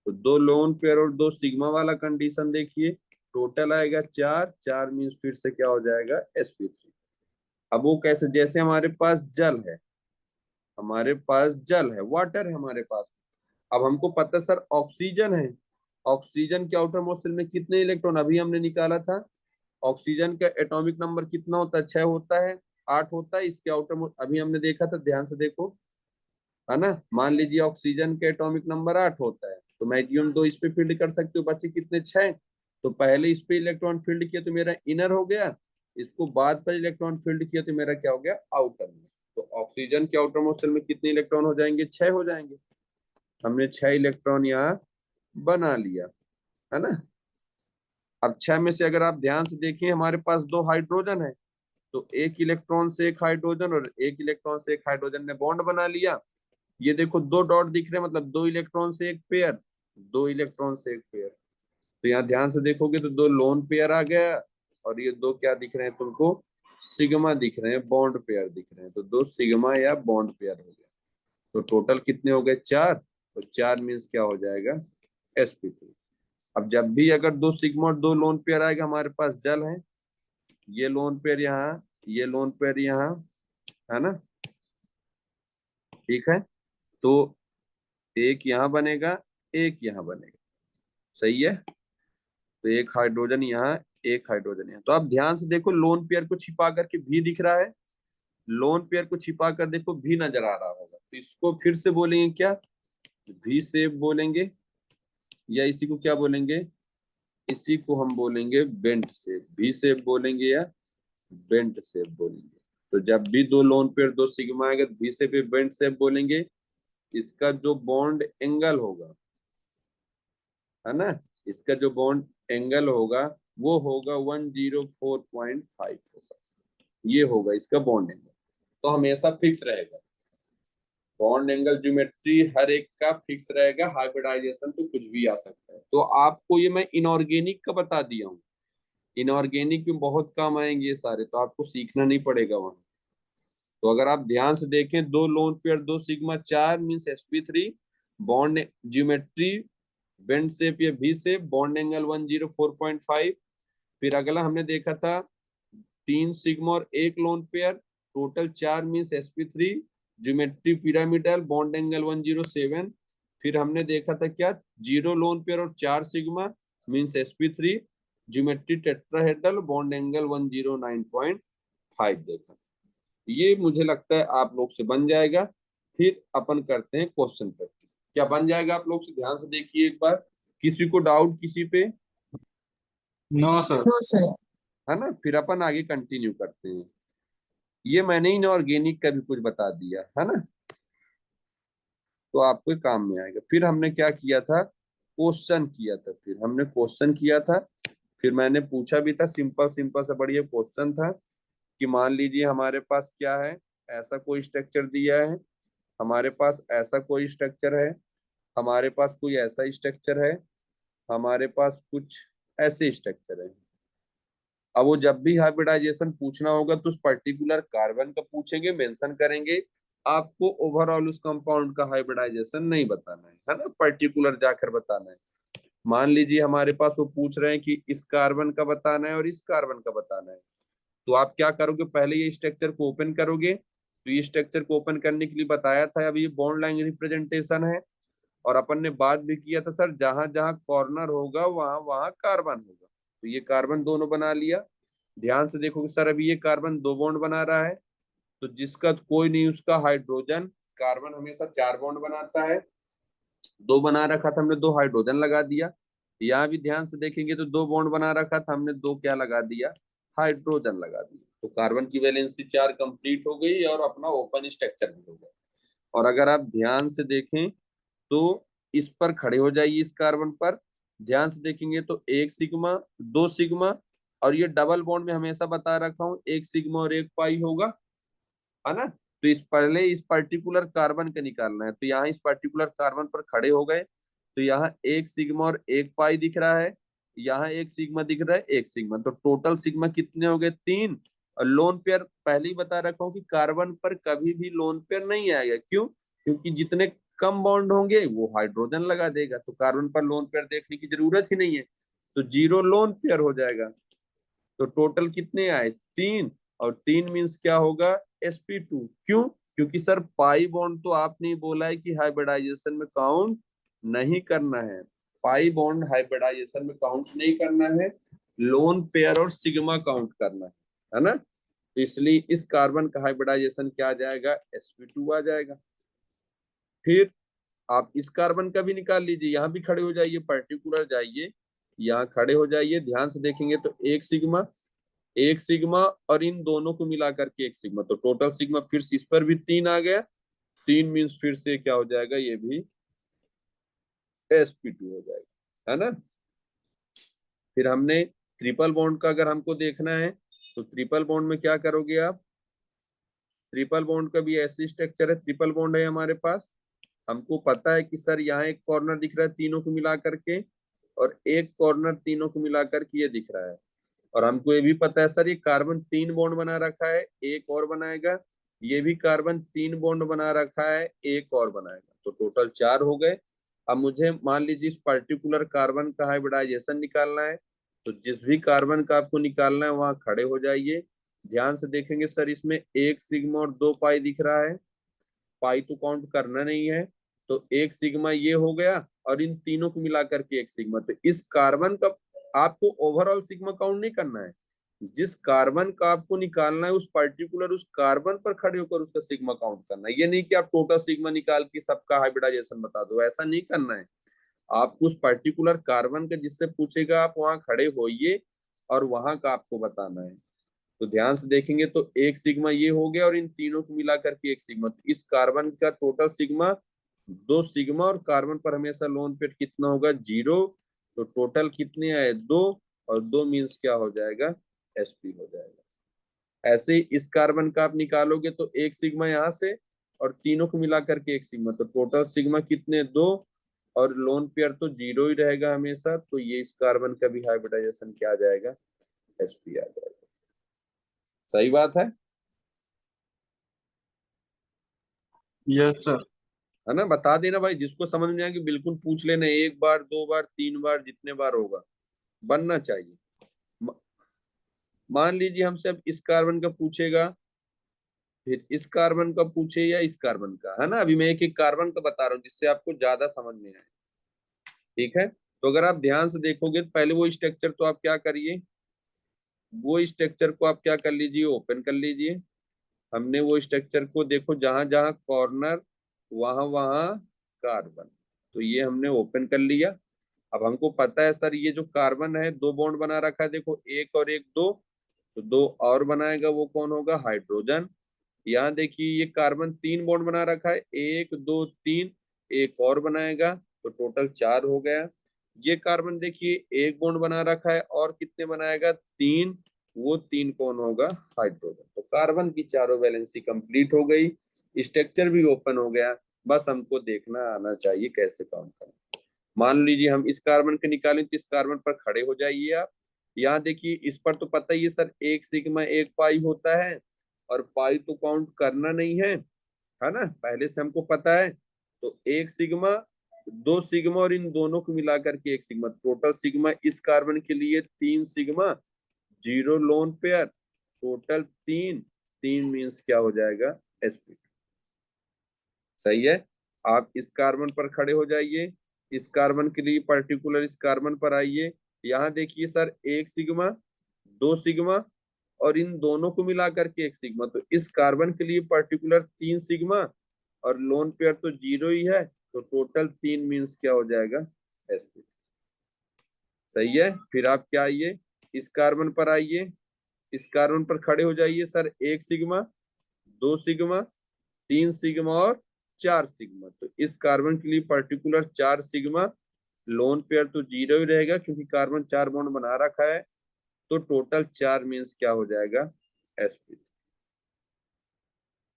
तो 2 लोन पेयर और 2 सिग्मा वाला कंडीशन देखिए, टोटल आएगा 4, 4 मीन्स फिर से क्या हो जाएगा, sp3। अब वो कैसे, जैसे हमारे पास जल है, हमारे पास जल है, वाटर है हमारे पास। अब हमको पता सर ऑक्सीजन है, ऑक्सीजन के आउटर मोस्ट शेल में कितने इलेक्ट्रॉन, अभी हमने निकाला था। ऑक्सीजन का एटॉमिक नंबर कितना होता है, 6 होता है, 8 होता है। इसके आउटर मोस्ट अभी हमने देखा था, ध्यान से देखो, है ना। मान लीजिए ऑक्सीजन का एटॉमिक नंबर 8 होता है, तो मैक्सिमम 2 इस पे फील्ड कर सकते हो, बचे कितने, 6। तो पहले इस पे इलेक्ट्रॉन फील्ड किया तो मेरा इनर हो गया, इसको बाद पर इलेक्ट्रॉन फील्ड किया तो मेरा क्या हो गया, आउटर मोस्ट। तो ऑक्सीजन के आउटर मोस्ट शेल में कितने इलेक्ट्रॉन हो जाएंगे, 6 हो जाएंगे। हमने 6 इलेक्ट्रॉन यहाँ बना लिया, है ना। अब 6 में से अगर आप ध्यान से देखिए, हमारे पास 2 हाइड्रोजन है, तो एक इलेक्ट्रॉन से एक हाइड्रोजन और एक इलेक्ट्रॉन से एक हाइड्रोजन ने बॉन्ड बना लिया। ये देखो 2 डॉट दिख रहे हैं, मतलब 2 इलेक्ट्रॉन से एक पेयर, 2 इलेक्ट्रॉन से एक पेयर। तो यहाँ ध्यान से देखोगे तो 2 लोन पेयर आ गया, और ये 2 क्या दिख रहे हैं तुमको, सिग्मा दिख रहे हैं, बॉन्ड पेयर दिख रहे हैं। तो 2 सिग्मा या बॉन्ड पेयर हो गया। तो टोटल कितने हो गए, 4। तो 4 मीन्स क्या हो जाएगा, sp3। अब जब भी अगर 2 सिग्मा और 2 लोन पेयर आएगा, हमारे पास जल है, ये लोन पेयर यहाँ, ये लोन पेयर यहाँ, है ना, ठीक है। तो एक यहाँ बनेगा, एक यहाँ बनेगा, सही है। तो एक हाइड्रोजन यहाँ, एक हाइड्रोजन यहाँ। तो आप ध्यान से देखो, लोन पेयर को छिपा करके भी दिख रहा है, लोन पेयर को छिपा कर देखो भी नजर आ रहा होगा। तो इसको फिर से बोलेंगे क्या, भी शेप बोलेंगे, या इसी को क्या बोलेंगे, इसी को हम बोलेंगे बेंट शेप, भी शेप बोलेंगे या बेंट शेप बोलेंगे। तो जब भी 2 लोन पेयर 2 सिग्मा आएगा तो भी शेप या बेंट शेप बोलेंगे। इसका जो बॉन्ड एंगल होगा, है ना, इसका जो बॉन्ड एंगल होगा वो होगा 104.5 होगा, ये होगा इसका बॉन्ड एंगल। तो हमेशा फिक्स रहेगा, बॉन्ड एंगल ज्योमेट्री हर एक का फिक्स रहेगा। हाइब्रिडाइजेशन तो कुछ भी आ सकता है। तो आपको ये मैं इनऑर्गेनिक का बता दिया हूँ, इनऑर्गेनिक में बहुत काम आएंगे ये सारे, तो आपको सीखना नहीं पड़ेगा वहां। तो अगर आप ध्यान से देखें, 2 lone pair 2 sigma, 4 means sp3, bond geometry bend shape या भी शेप, बॉन्ड एंगल 104.5। फिर अगला हमने देखा था 3 सिग्मा और एक lone pair, total 4 means sp3, geometry pyramidal, bond angle 107। फिर हमने देखा था क्या, 0 लोन पेयर और 4 sigma means sp3, geometry tetrahedral, bond angle 109.5 देखा। ये मुझे लगता है आप लोग से बन जाएगा। फिर अपन करते हैं क्वेश्चन प्रैक्टिस, क्या बन जाएगा आप लोग से, ध्यान से देखिए एक बार। किसी को डाउट किसी पे, नो सर। No sir. है ना। फिर अपन आगे कंटिन्यू करते हैं। ये मैंने इनऑर्गेनिक का भी कुछ बता दिया, है ना, तो आपको काम में आएगा। फिर हमने क्या किया था, क्वेश्चन किया था, फिर हमने क्वेश्चन किया था। फिर मैंने पूछा भी था, सिंपल सिंपल सा बढ़िया क्वेश्चन था, कि मान लीजिए हमारे पास क्या है, ऐसा कोई स्ट्रक्चर दिया है, हमारे पास ऐसा कोई स्ट्रक्चर है, हमारे पास कोई ऐसा स्ट्रक्चर है, हमारे पास कुछ ऐसे स्ट्रक्चर है। अब वो जब भी हाइब्रिडाइजेशन पूछना होगा तो उस पर्टिकुलर कार्बन का पूछेंगे, मेंशन करेंगे। आपको ओवरऑल उस कंपाउंड का हाइब्रिडाइजेशन नहीं बताना है ना, पर्टिकुलर जाकर बताना है। मान लीजिए हमारे पास वो पूछ रहे हैं कि इस कार्बन का बताना है और इस कार्बन का बताना है, तो आप क्या करोगे, पहले ये स्ट्रक्चर को ओपन करोगे। तो ये स्ट्रक्चर को ओपन करने के लिए बताया था, अब ये बॉन्ड लाइन रिप्रेजेंटेशन है। और अपन ने बात भी किया था सर, जहां जहां कॉर्नर होगा वहां वहां कार्बन होगा। तो ये कार्बन दोनों बना लिया। ध्यान से देखोगे सर, अभी ये कार्बन दो बॉन्ड बना रहा है, तो जिसका कोई नहीं उसका हाइड्रोजन। कार्बन हमेशा चार बॉन्ड बनाता है, दो बना रखा था हमने, दो हाइड्रोजन लगा दिया। यहाँ भी ध्यान से देखेंगे तो दो बॉन्ड बना रखा था हमने, दो क्या लगा दिया, हाइड्रोजन लगा दिया। तो कार्बन की वैलेंसी चार कंप्लीट हो गई और अपना ओपन स्ट्रक्चर भी हो गया। और अगर आप ध्यान से देखें तो इस पर खड़े हो जाइए, इस कार्बन पर ध्यान से देखेंगे तो एक सिग्मा, दो सिग्मा, और ये डबल बॉन्ड में हमेशा बता रखा हूं एक सिग्मा और एक पाई होगा, है ना। तो इस पहले इस पर्टिकुलर कार्बन का निकालना है, तो यहाँ इस पर्टिकुलर कार्बन पर खड़े हो गए, तो यहाँ एक सिग्मा और एक पाई दिख रहा है, यहाँ एक सिग्मा दिख रहा है, एक सिग्मा, तो टोटल सिग्मा कितने हो गए, तीन। और लोन पेयर पहले ही बता रखा हूँ कि कार्बन पर कभी भी लोन पेयर नहीं आएगा, क्यों, क्योंकि जितने कम बॉन्ड होंगे वो हाइड्रोजन लगा देगा, तो कार्बन पर लोन पेयर देखने की जरूरत ही नहीं है, तो जीरो लोन पेयर हो जाएगा। तो टोटल कितने आए, तीन। और तीन मीन्स क्या होगा, sp2। क्यों, क्योंकि सर पाई बॉन्ड तो आपने बोला है कि हाइब्रिडाइजेशन में काउंट नहीं करना है, पाई बॉन्ड हाइब्रिडाइजेशन में काउंट नहीं करना है, लोन पेयर और सिग्मा काउंट करना है ना। तो इसलिए इस कार्बन का हाइब्रिडाइजेशन क्या आ जाएगा, sp2 आ जाएगा। फिर आप इस कार्बन का भी निकाल लीजिए, यहाँ भी खड़े हो जाइए, पर्टिकुलर जाइए, यहाँ खड़े हो जाइए, ध्यान से देखेंगे तो एक सिग्मा, एक सिग्मा, और इन दोनों को मिला करके एक सिग्मा, तो टोटल सिग्मा फिर से इस पर भी तीन आ गया। तीन मीन्स फिर से क्या हो जाएगा, ये भी sp2 हो जाएगा, है ना। फिर हमने ट्रिपल बॉन्ड का अगर हमको देखना है तो ट्रिपल बॉन्ड में क्या करोगे आप, ट्रिपल बॉन्ड का भी ऐसी स्ट्रक्चर है, ट्रिपल बॉन्ड है हमारे पास। हमको पता है कि सर यहाँ एक कॉर्नर दिख रहा है तीनों को मिला करके, और एक कॉर्नर तीनों को मिला करके ये दिख रहा है। और हमको ये भी पता है सर ये कार्बन तीन बॉन्ड बना रखा है, एक और बनाएगा, ये भी कार्बन तीन बॉन्ड बना रखा है, एक और बनाएगा, तो टोटल चार हो गए। अब मुझे मान लीजिए इस पर्टिकुलर कार्बन का हाइब्रिडाइजेशन निकालना है, तो जिस भी कार्बन का आपको निकालना है वहां खड़े हो जाइए। ध्यान से देखेंगे सर, इसमें एक सिग्मा और दो पाई दिख रहा है, पाई तो काउंट करना नहीं है, तो एक सिग्मा ये हो गया, और इन तीनों को मिलाकर के एक सिग्मा। तो इस कार्बन का आपको ओवरऑल सिग्मा काउंट नहीं करना है, जिस कार्बन का आपको निकालना है उस पर्टिकुलर उस कार्बन पर खड़े होकर उसका सिग्मा काउंट करना है। ये नहीं कि आप टोटल सिग्मा निकाल के सबका हाइब्रिडाइजेशन बता दो, ऐसा नहीं करना है। आपको उस पर्टिकुलर कार्बन का जिससे पूछेगा आप वहां खड़े होइए और वहां का आपको बताना है। तो ध्यान से देखेंगे तो एक सिग्मा ये हो गया, और इन तीनों को मिला करके एक सिग्मा, तो इस कार्बन का टोटल सिग्मा दो सिग्मा, और कार्बन पर हमेशा लोन पेयर कितना होगा, जीरो। तो टोटल कितने आए, दो, और दो मीन्स क्या हो जाएगा, sp हो जाएगा। ऐसे ही इस कार्बन का आप निकालोगे तो एक सिग्मा यहाँ से, और तीनों को मिला करके एक सिग्मा, तो टोटल सिग्मा कितने, दो, और लोन पेयर तो जीरो ही रहेगा हमेशा, तो ये इस कार्बन का भी हाइब्रिडाइजेशन क्या आ जाएगा, sp आ जाएगा। सही बात यस सर। है ना। बता देना भाई, जिसको समझ में आएगी बिल्कुल पूछ लेना, एक बार दो बार तीन बार जितने बार होगा बनना चाहिए। म- मान लीजिए हमसे अब इस कार्बन का पूछेगा, फिर इस कार्बन का पूछे या इस कार्बन का, है ना। अभी मैं एक एक कार्बन का बता रहा हूँ जिससे आपको ज्यादा समझ में आए, ठीक है। तो अगर आप ध्यान से देखोगे तो पहले वो स्ट्रक्चर तो आप क्या करिए, वो स्ट्रक्चर को आप क्या कर लीजिए, ओपन कर लीजिए। हमने वो स्ट्रक्चर को देखो, जहां जहां कॉर्नर वहां वहां कार्बन, तो ये हमने ओपन कर लिया। अब हमको पता है सर ये जो कार्बन है दो बॉन्ड बना रखा है, देखो एक और एक, दो, तो दो और बनाएगा, वो कौन होगा, हाइड्रोजन। यहाँ देखिए ये कार्बन तीन बॉन्ड बना रखा है, एक दो तीन, एक और बनाएगा, तो टोटल चार हो गया। ये कार्बन देखिए एक बॉन्ड बना रखा है, और कितने बनाएगा, तीन, वो तीन कौन होगा, हाइड्रोजन। तो कार्बन की चारों वैलेंसी कंप्लीट हो गई, स्ट्रक्चर भी ओपन हो गया। बस हमको देखना आना चाहिए कैसे काम करना। मान लीजिए हम इस कार्बन के निकालें तो इस कार्बन पर खड़े हो जाइए आप। यहाँ देखिए इस पर तो पता ही है सर, एक सिग्मा एक पाई होता है, और पाई तो काउंट करना नहीं है ना, पहले से हमको पता है। तो एक सिग्मा, दो सिग्मा और इन दोनों को मिलाकर के एक सिग्मा, टोटल सिग्मा इस कार्बन के लिए 3 sigma, 0 lone pair, total 3, 3 means क्या हो जाएगा, sp। सही है। आप इस कार्बन पर खड़े हो जाइए, इस कार्बन के लिए पर्टिकुलर इस कार्बन पर आइए। यहाँ देखिए सर, एक सिग्मा, दो सिग्मा और इन दोनों को मिला करके एक सिग्मा, तो इस कार्बन के लिए पर्टिकुलर 3 सिग्मा और लोन पेयर तो 0 ही है, तो टोटल 3 मीन्स क्या हो जाएगा, sp। सही है। फिर आप क्या आइए, इस कार्बन पर आइए, इस कार्बन पर खड़े हो जाइए सर, एक सिग्मा, दो सिग्मा, 3 सिग्मा और 4 सिग्मा, तो इस कार्बन के लिए पर्टिकुलर 4 सिग्मा, लोन पेयर तो 0 ही रहेगा क्योंकि कार्बन 4 बॉन्ड बना रखा है, तो टोटल 4 मीन्स क्या हो जाएगा, sp।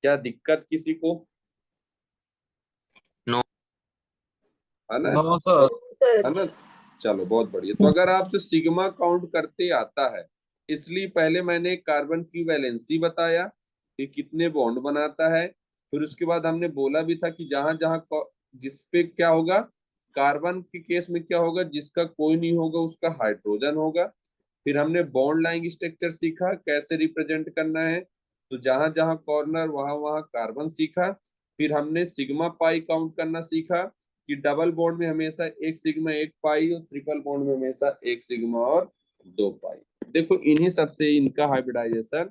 क्या दिक्कत किसी को, नो। है ना, नो सर। है ना। चलो बहुत बढ़िया। तो अगर आपसे सिग्मा काउंट करते आता है, इसलिए पहले मैंने कार्बन की वैलेंसी बताया कि कितने बॉन्ड बनाता है, फिर उसके बाद हमने बोला भी था कि जहां जहां जिस पे क्या होगा, कार्बन के केस में क्या होगा, जिसका कोई नहीं होगा उसका हाइड्रोजन होगा। फिर हमने बॉन्ड लाइन स्ट्रक्चर सीखा कैसे रिप्रेजेंट करना है, तो जहां जहां कॉर्नर वहां वहां कार्बन सीखा। फिर हमने सिग्मा पाई काउंट करना सीखा कि डबल बॉन्ड में हमेशा एक सिग्मा एक पाई और ट्रिपल बॉन्ड में हमेशा एक सिग्मा और 2 पाई। देखो इन्हीं सब से इनका हाइब्रिडाइजेशन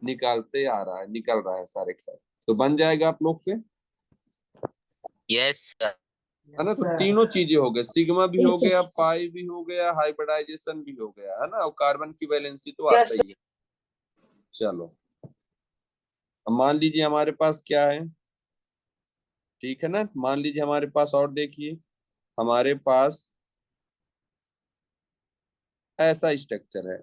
निकालते आ रहा है, निकल रहा है सारे के साथ। तो बन जाएगा आप लोग से, यस सर। है ना। तो तीनों चीजें हो गए, सिग्मा भी हो गया, पाई भी हो गया, हाइब्रिडाइजेशन भी हो गया, है ना, और कार्बन की वैलेंसी तो आता ही है। चलो अब मान लीजिए हमारे पास क्या है, ठीक है ना, मान लीजिए हमारे पास, और देखिए हमारे पास ऐसा स्ट्रक्चर है,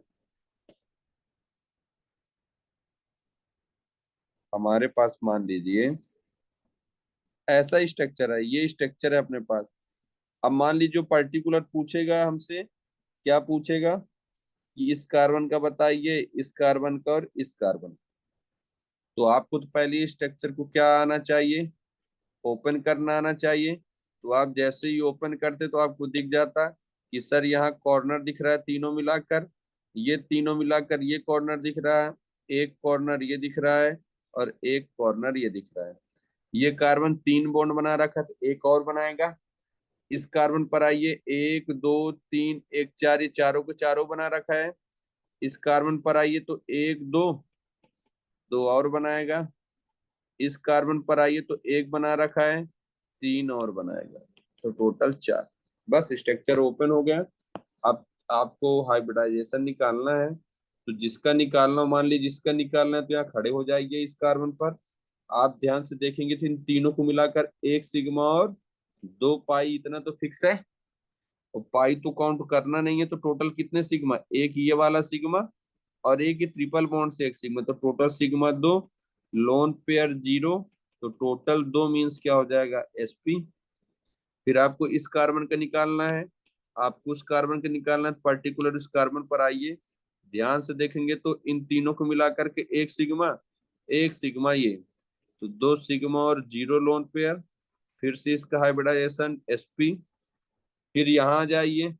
हमारे पास मान लीजिए ऐसा स्ट्रक्चर है, ये स्ट्रक्चर है अपने पास। अब मान लीजिए जो पर्टिकुलर पूछेगा हमसे, क्या पूछेगा कि इस कार्बन का बताइए, इस कार्बन का और इस कार्बन। तो आपको तो पहले स्ट्रक्चर को क्या आना चाहिए, ओपन करना आना चाहिए। तो आप जैसे ही ओपन करते तो आपको दिख जाता कि सर यहाँ कॉर्नर दिख रहा है, तीनों मिलाकर, ये तीनों मिलाकर ये कॉर्नर दिख रहा है, एक कॉर्नर ये दिख रहा है, और एक कॉर्नर ये दिख रहा है। ये कार्बन 3 बॉन्ड बना रखा है, तो एक और बनाएगा। इस कार्बन पर आइए, 1 2 3 1 4, ये चारों को चारों बना रखा है। इस कार्बन पर आइए तो 1 2, दो और बनाएगा। इस कार्बन पर आइए तो एक बना रखा है, 3 और बनाएगा, तो टोटल 4। बस स्ट्रक्चर ओपन हो गया। अब आपको हाइब्रिडाइजेशन निकालना है, तो जिसका निकालना हो, मान लीजिए जिसका निकालना है तो यहाँ खड़े हो जाइए इस कार्बन पर। आप ध्यान से देखेंगे तो इन तीनों को मिलाकर एक सिग्मा और 2 पाई, इतना तो फिक्स है। और पाई तो काउंट करना नहीं है, तो टोटल कितने सिग्मा, एक ये वाला सिग्मा और एक ये ट्रिपल बॉन्ड से एक सिग्मा, तो टोटल सिग्मा 2, लोन पेयर 0, तो टोटल 2 मीन्स क्या हो जाएगा, sp। फिर आपको इस कार्बन का निकालना है, आपको उस कार्बन का निकालना है, पर्टिकुलर इस कार्बन पर आइए, ध्यान से देखेंगे तो इन तीनों को मिला करके एक सिग्मा ये, तो 2 सिग्मा और 0 लोन पेयर। फिर से इसका हाइब्रिडाइजेशन sp। फिर यहाँ जाइए,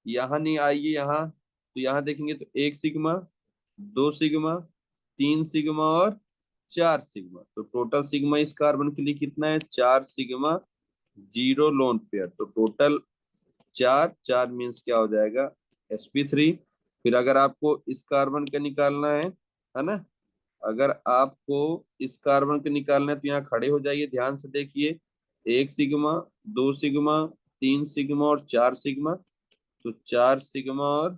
यहाँ नहीं आइए यहाँ, तो यहाँ देखेंगे तो एक सिग्मा, 2 सिग्मा, 3 सिग्मा और 4 सिग्मा, तो टोटल सिग्मा इस कार्बन के लिए कितना है, 4 सिग्मा, 0 लोन पेयर, तो टोटल 4 मीन्स क्या हो जाएगा, sp3। फिर अगर आपको इस कार्बन का निकालना है ना, अगर आपको इस कार्बन का निकालना है तो यहाँ खड़े हो जाइए, ध्यान से देखिए, 1 सिग्मा, 2 सिग्मा, 3 सिग्मा और 4 सिग्मा, तो 4 सिग्मा और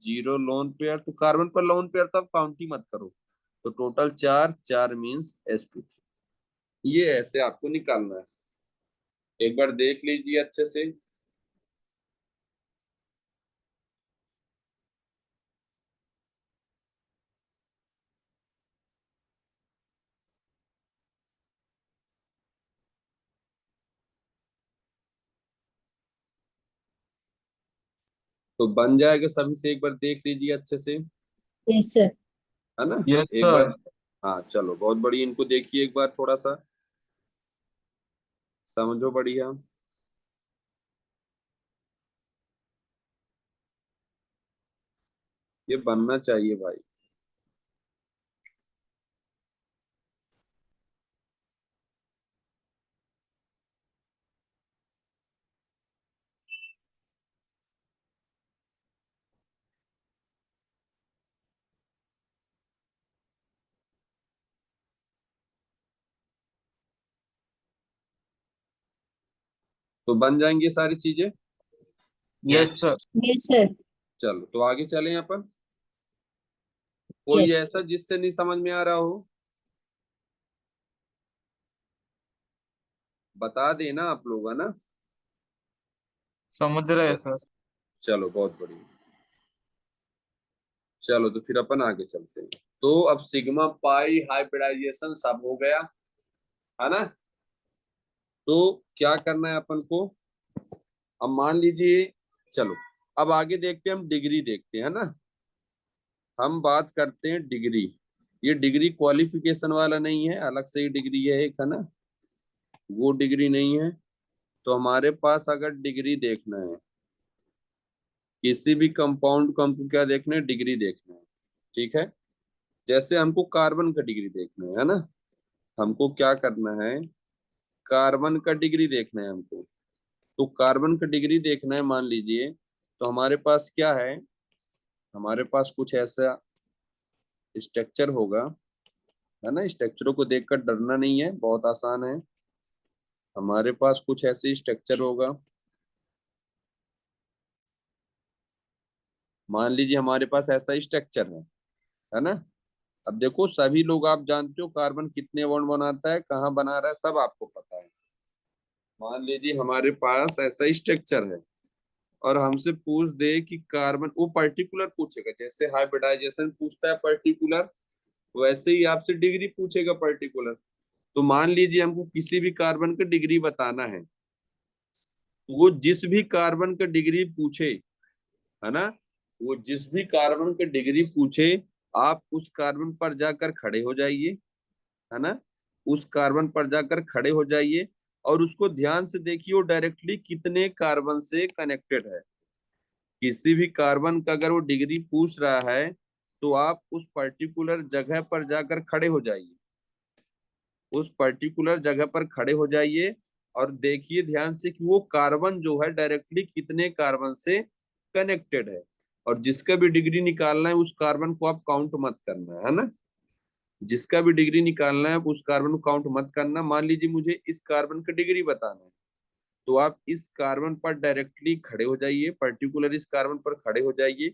0 लोन पेयर, तो कार्बन पर लोन पेयर तो आप काउंट ही मत करो, तो टोटल 4 मीन्स sp3। ये ऐसे आपको निकालना है, एक बार देख लीजिए अच्छे से। तो बन जाएगा सभी से, एक बार देख लीजिए अच्छे से, यस सर। है ना। यस एक बार, सर। हाँ चलो बहुत बढ़िया, इनको देखिए एक बार थोड़ा सा समझो बढ़िया। ये बनना चाहिए भाई। तो बन जाएंगी ये सारी चीजें। Yes sir. Yes sir. चलो तो आगे चलें अपन। कोई यस। ऐसा जिससे नहीं समझ में आ रहा हो, बता देना आप लोग, है ना। समझ रहे हैं सर। चलो बहुत बढ़िया। चलो तो फिर अपन आगे चलते हैं। तो अब सिग्मा पाई हाइब्रिडाइजेशन सब हो गया, है ना। तो क्या करना है अपन को, अब मान लीजिए, चलो अब आगे देखते हैं, हम डिग्री देखते हैं ना। हम बात करते हैं डिग्री। ये डिग्री क्वालिफिकेशन वाला नहीं है, अलग से ही डिग्री है एक, है ना। वो डिग्री नहीं है। तो हमारे पास अगर डिग्री देखना है किसी भी कंपाउंड को, हमको क्या देखना है, डिग्री देखना है। ठीक है। जैसे हमको कार्बन का डिग्री देखना है ना, हमको क्या करना है, कार्बन का डिग्री देखना है हमको। तो कार्बन का डिग्री देखना है मान लीजिए, तो हमारे पास क्या है, हमारे पास कुछ ऐसा स्ट्रक्चर होगा, है ना। स्ट्रक्चरों को देखकर डरना नहीं है, बहुत आसान है। हमारे पास कुछ ऐसे स्ट्रक्चर होगा, मान लीजिए हमारे पास ऐसा स्ट्रक्चर है ना। अब देखो सभी लोग आप जानते हो कार्बन कितने बॉन्ड बनाता है, कहाँ बना रहा है, सब आपको पता है। मान लीजिए हमारे पास ऐसा स्ट्रक्चर है और हमसे पूछ दे कि कार्बन, वो पर्टिकुलर पूछेगा, जैसे हाइब्रिडाइजेशन पूछता है पर्टिकुलर, वैसे ही आपसे डिग्री पूछेगा पर्टिकुलर। तो मान लीजिए हमको किसी भी कार्बन का डिग्री बताना है, वो जिस भी कार्बन का डिग्री पूछे, है ना, वो जिस भी कार्बन का डिग्री पूछे, आप उस कार्बन पर जाकर खड़े हो जाइए, है ना। उस कार्बन पर जाकर खड़े हो जाइए और उसको ध्यान से देखिए वो डायरेक्टली कितने कार्बन से कनेक्टेड है। किसी भी कार्बन का अगर वो डिग्री पूछ रहा है तो आप उस पर्टिकुलर जगह पर जाकर खड़े हो जाइए, उस पर्टिकुलर जगह पर खड़े हो जाइए और देखिए ध्यान से कि वो कार्बन जो है डायरेक्टली कितने कार्बन से कनेक्टेड है। और जिसका भी डिग्री निकालना है उस कार्बन को आप काउंट मत करना, है ना। जिसका भी डिग्री निकालना है उस कार्बन को काउंट मत करना। मान लीजिए मुझे इस कार्बन का डिग्री बताना है, तो आप इस कार्बन पर डायरेक्टली खड़े हो जाइए, पर्टिकुलर इस कार्बन पर खड़े हो जाइए।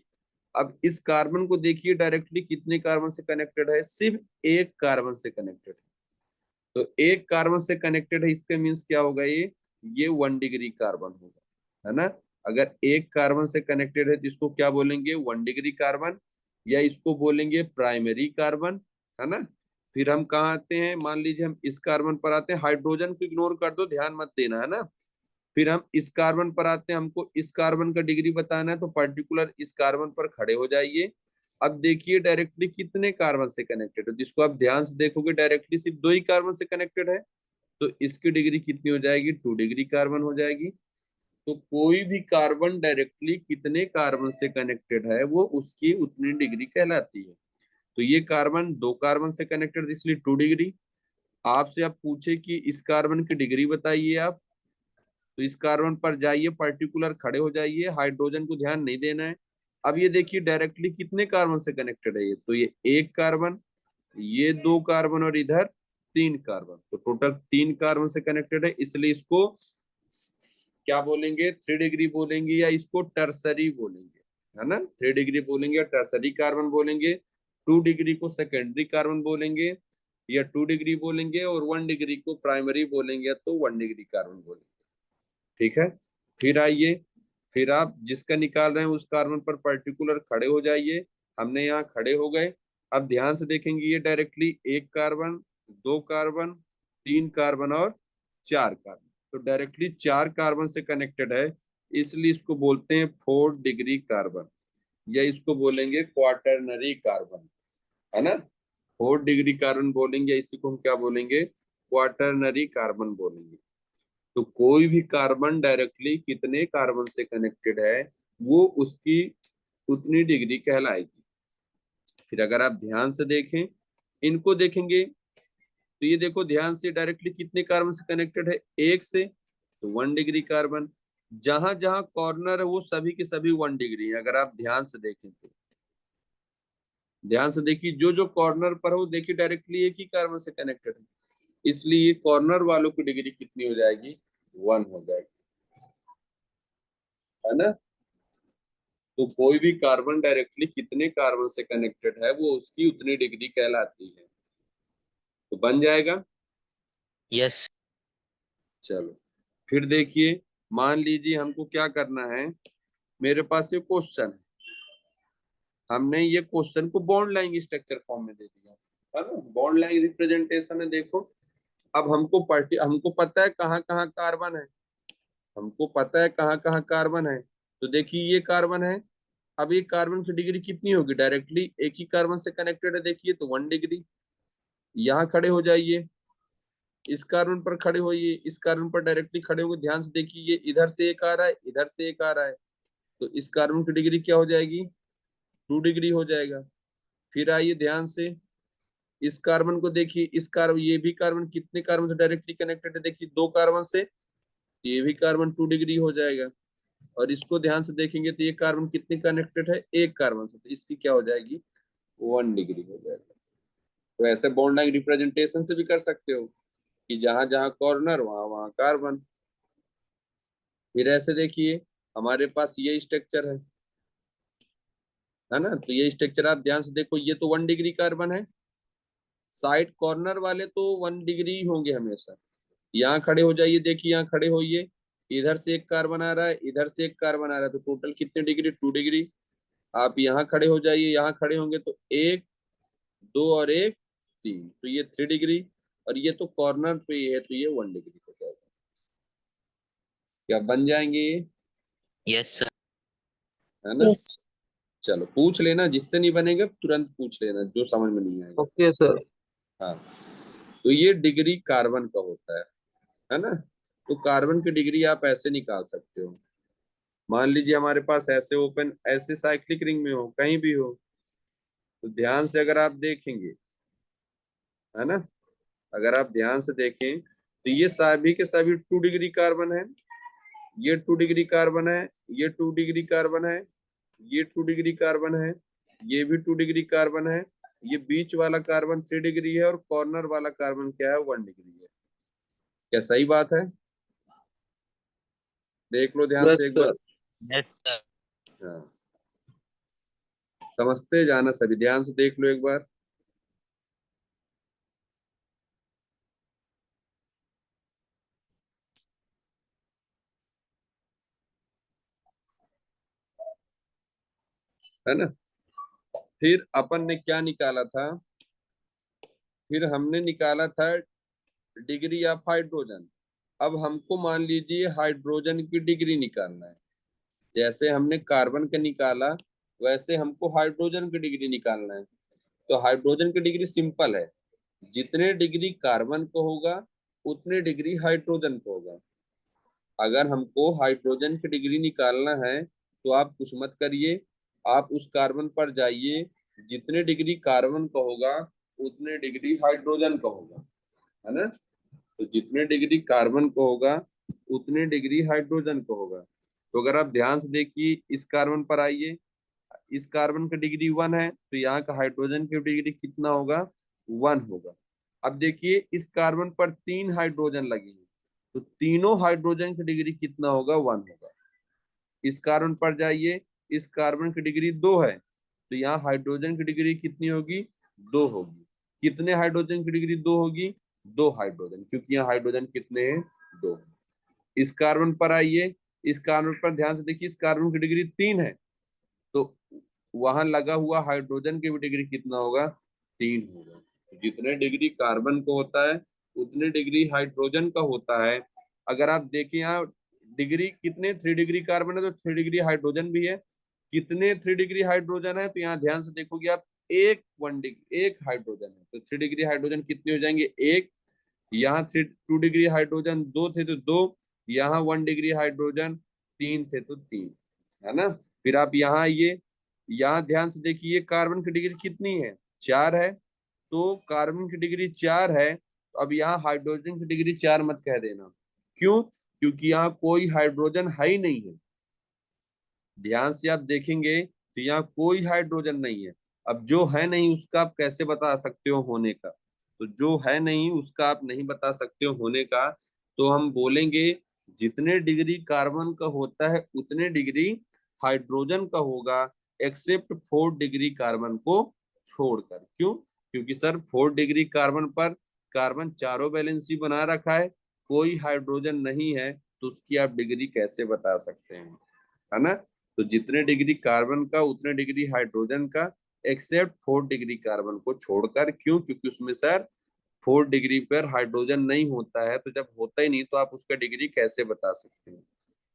अब इस कार्बन को देखिए डायरेक्टली कितने कार्बन से कनेक्टेड है, सिर्फ एक कार्बन से कनेक्टेड है। तो एक कार्बन से कनेक्टेड है, इसका मीन्स क्या होगा, ये 1 डिग्री कार्बन होगा, है ना। अगर एक कार्बन से कनेक्टेड है तो इसको क्या बोलेंगे, 1 डिग्री कार्बन, या इसको बोलेंगे प्राइमरी कार्बन, है ना। फिर हम कहाँ आते हैं, मान लीजिए हम इस कार्बन पर आते हैं, हाइड्रोजन को इग्नोर कर दो, ध्यान मत देना, है ना। फिर हम इस कार्बन पर आते हैं, हमको इस कार्बन का डिग्री बताना है, तो पर्टिकुलर इस कार्बन पर खड़े हो जाइए। अब देखिए डायरेक्टली कितने कार्बन से कनेक्टेड है, जिसको आप ध्यान से देखोगे डायरेक्टली सिर्फ 2 ही कार्बन से कनेक्टेड है, तो इसकी डिग्री कितनी हो जाएगी, 2 डिग्री कार्बन हो जाएगी। तो कोई भी कार्बन डायरेक्टली कितने कार्बन से कनेक्टेड है वो उसकी उतनी डिग्री कहलाती है। तो ये कार्बन 2 कार्बन से कनेक्टेड, इसलिए 2 डिग्री। आपसे आप पूछे कि इस कार्बन की डिग्री बताइए आप, तो इस कार्बन पर जाइए, पर्टिकुलर खड़े हो जाइए, हाइड्रोजन को ध्यान नहीं देना है। अब ये देखिए डायरेक्टली कितने कार्बन से कनेक्टेड है, ये तो ये 1 कार्बन, ये 2 कार्बन और इधर 3 कार्बन, तो टोटल 3 कार्बन से कनेक्टेड है, इसलिए इसको क्या बोलेंगे, 3 डिग्री बोलेंगे, या इसको टर्सरी बोलेंगे, है ना। 3 डिग्री बोलेंगे या टर्सरी कार्बन बोलेंगे। 2 डिग्री को सेकेंडरी कार्बन बोलेंगे या 2 डिग्री बोलेंगे, और 1 डिग्री को प्राइमरी बोलेंगे तो 1 डिग्री कार्बन बोलेंगे। ठीक है। फिर आइए, फिर आप जिसका निकाल रहे हैं उस कार्बन पर पर्टिकुलर खड़े हो जाइए। हमने यहाँ खड़े हो गए। अब ध्यान से देखेंगे ये डायरेक्टली 1 कार्बन, 2 कार्बन, 3 कार्बन और 4 कार्बन, तो डायरेक्टली 4 कार्बन से कनेक्टेड है। इसलिए इसको बोलते हैं 4 डिग्री कार्बन, या इसको बोलेंगे क्वाटरनरी कार्बन, है ना। 4 डिग्री कार्बन बोलेंगे, इसी को हम क्या बोलेंगे, क्वाटरनरी कार्बन बोलेंगे। तो कोई भी कार्बन डायरेक्टली कितने कार्बन से कनेक्टेड है वो उसकी उतनी डिग्री कहलाएगी। फिर अगर आप ध्यान से देखें, इनको देखेंगे तो ये देखो ध्यान से, डायरेक्टली कितने कार्बन से कनेक्टेड है, एक से, तो 1 डिग्री कार्बन। जहां जहां कॉर्नर है वो सभी के सभी 1 डिग्री है। अगर आप ध्यान से देखें तो ध्यान से देखिए, जो जो कॉर्नर पर हो देखिए डायरेक्टली एक ही कार्बन से कनेक्टेड है, इसलिए कॉर्नर वालों की डिग्री कितनी हो जाएगी, 1 हो जाएगी, है ना। तो कोई भी कार्बन डायरेक्टली कितने कार्बन से कनेक्टेड है वो उसकी उतनी डिग्री कहलाती है। तो बन जाएगा। यस। चलो फिर देखिए, मान लीजिए हमको क्या करना है, मेरे पास ये क्वेश्चन है, हमने ये क्वेश्चन को बॉन्ड लाइन स्ट्रक्चर फॉर्म में दे दिया, है ना, बॉन्ड लाइन रिप्रेजेंटेशन है। देखो अब हमको पता है कहाँ कहाँ कार्बन है, हमको पता है कहाँ कहाँ कार्बन है। तो देखिए ये कार्बन है, अब ये कार्बन की डिग्री कितनी होगी, डायरेक्टली एक ही कार्बन से कनेक्टेड है, देखिए तो 1 डिग्री। यहाँ खड़े हो जाइए, इस कार्बन पर खड़े होइए, इस कार्बन पर डायरेक्टली खड़े होकर ध्यान से देखिए, ये इधर से एक आ रहा है, इधर से एक आ रहा है, तो इस कार्बन की डिग्री क्या हो जाएगी, 2 डिग्री हो जाएगा। फिर आइए ध्यान से, इस कार्बन को देखिए, इस कार्बन, ये भी कार्बन कितने कार्बन से डायरेक्टली कनेक्टेड है, देखिए 2 कार्बन से, तो ये भी कार्बन 2 डिग्री हो जाएगा। और इसको ध्यान से देखेंगे तो ये कार्बन कितने कनेक्टेड है, एक कार्बन से, तो इसकी क्या हो जाएगी, 1 डिग्री हो जाएगा। तो ऐसे बॉन्ड लाइन रिप्रेजेंटेशन से भी कर सकते हो कि जहां जहां कॉर्नर वहां वहां कार्बन। फिर ऐसे देखिए, हमारे पास ये स्ट्रक्चर है ना, तो ये स्ट्रक्चर आप ध्यान से देखो, ये तो 1 डिग्री कार्बन है, साइड कॉर्नर वाले तो 1 डिग्री होंगे हमेशा। यहाँ खड़े हो जाइए, देखिए यहाँ खड़े होइए, इधर से एक कार्बन आ रहा है, इधर से एक कार्बन आ रहा है, तो टोटल कितने डिग्री, 2 डिग्री। आप यहाँ खड़े हो जाइए, यहाँ खड़े होंगे तो 1 2 और 1 3, तो ये 3 डिग्री। और ये तो कॉर्नर पे है तो ये 1 डिग्री हो जाएगा। क्या बन जाएंगे ये, यस सर। है ना। Yes. चलो पूछ लेना, जिससे नहीं बनेगा तुरंत पूछ लेना, जो समझ में नहीं आएगा। Okay, sir. हाँ, तो ये डिग्री कार्बन का होता है ना। तो कार्बन की डिग्री आप ऐसे निकाल सकते हो, मान लीजिए हमारे पास ऐसे ओपन, ऐसे साइक्लिक रिंग में हो, कहीं भी हो, तो ध्यान से अगर आप देखेंगे, है ना, अगर आप ध्यान से देखें तो ये सभी के सभी 2 डिग्री कार्बन है, ये 2 डिग्री कार्बन है, ये 2 डिग्री कार्बन है, ये 2 डिग्री कार्बन है, ये भी 2 डिग्री कार्बन है, ये बीच वाला कार्बन 3 डिग्री है, और कॉर्नर वाला कार्बन क्या है, 1 डिग्री है। क्या सही बात है, देख लो ध्यान Yes, से एक sir. बार। Yes sir. हाँ, समझते जाना सभी, ध्यान से देख लो एक बार। है ना। फिर अपन ने क्या निकाला था, फिर हमने निकाला था डिग्री ऑफ हाइड्रोजन। अब हमको मान लीजिए हाइड्रोजन की डिग्री निकालना है, जैसे हमने कार्बन का निकाला वैसे हमको हाइड्रोजन की डिग्री निकालना है। तो हाइड्रोजन की डिग्री सिंपल है, जितने डिग्री कार्बन को होगा उतने डिग्री हाइड्रोजन को होगा। अगर हमको हाइड्रोजन की डिग्री निकालना है तो आप कुछ मत करिए, आप उस कार्बन पर जाइए, जितने डिग्री कार्बन का होगा उतने डिग्री हाइड्रोजन का होगा, है ना। तो जितने डिग्री कार्बन को होगा उतने डिग्री हाइड्रोजन को होगा। तो अगर आप ध्यान से देखिए, इस कार्बन पर आइए, इस कार्बन का डिग्री 1 है, तो यहाँ का हाइड्रोजन की डिग्री कितना होगा, 1 होगा। अब देखिए इस कार्बन पर 3 हाइड्रोजन लगे हैं, तो तीनों हाइड्रोजन की डिग्री कितना होगा, 1 होगा। इस कार्बन पर जाइए, इस कार्बन की डिग्री 2 है, तो यहाँ हाइड्रोजन की डिग्री कितनी होगी, 2 होगी। कितने हाइड्रोजन की डिग्री 2 होगी, 2 हाइड्रोजन, क्योंकि यहाँ हाइड्रोजन कितने हैं, 2। इस कार्बन पर आइए, इस कार्बन पर ध्यान से देखिए, इस कार्बन की डिग्री 3 है, तो वहां लगा हुआ हाइड्रोजन की भी डिग्री कितना होगा, 3 होगा। तो जितने डिग्री कार्बन को होता है उतने डिग्री हाइड्रोजन का होता है। अगर आप देखें यहाँ डिग्री कितने 3 डिग्री कार्बन है तो 3 डिग्री हाइड्रोजन भी है। कितने 3 डिग्री हाइड्रोजन है तो यहाँ ध्यान से देखोगे आप, एक 1 डिग्री एक हाइड्रोजन है तो 3 डिग्री हाइड्रोजन कितने हो जाएंगे, एक। यहाँ 2 डिग्री हाइड्रोजन 2 थे तो 2, यहाँ 1 डिग्री हाइड्रोजन 3 थे तो 3, है ना। फिर आप यहाँ आइए, यहाँ ध्यान से देखिए कार्बन की डिग्री कितनी है, 4 है। तो कार्बन की डिग्री 4 है, तो अब यहाँ हाइड्रोजन की डिग्री 4 मत कह देना। क्यों? क्योंकि यहाँ कोई हाइड्रोजन है ही नहीं है। ध्यान से आप देखेंगे तो यहाँ कोई हाइड्रोजन नहीं है। अब जो है नहीं उसका आप कैसे बता सकते हो होने का? तो जो है नहीं उसका आप नहीं बता सकते हो होने का, तो हम बोलेंगे जितने डिग्री कार्बन का होता है उतने डिग्री हाइड्रोजन का होगा, एक्सेप्ट 4 डिग्री कार्बन को छोड़कर। क्यों? क्योंकि सर 4 डिग्री कार्बन पर कार्बन चारों वैलेंसी बना रखा है, कोई हाइड्रोजन नहीं है, तो उसकी आप डिग्री कैसे बता सकते हैं, है ना। तो जितने डिग्री कार्बन का उतने डिग्री हाइड्रोजन का, एक्सेप्ट 4 डिग्री कार्बन को छोड़कर। क्यों? क्योंकि उसमें सर 4 डिग्री पर हाइड्रोजन नहीं होता है, तो जब होता ही नहीं तो आप उसका डिग्री कैसे बता सकते हैं,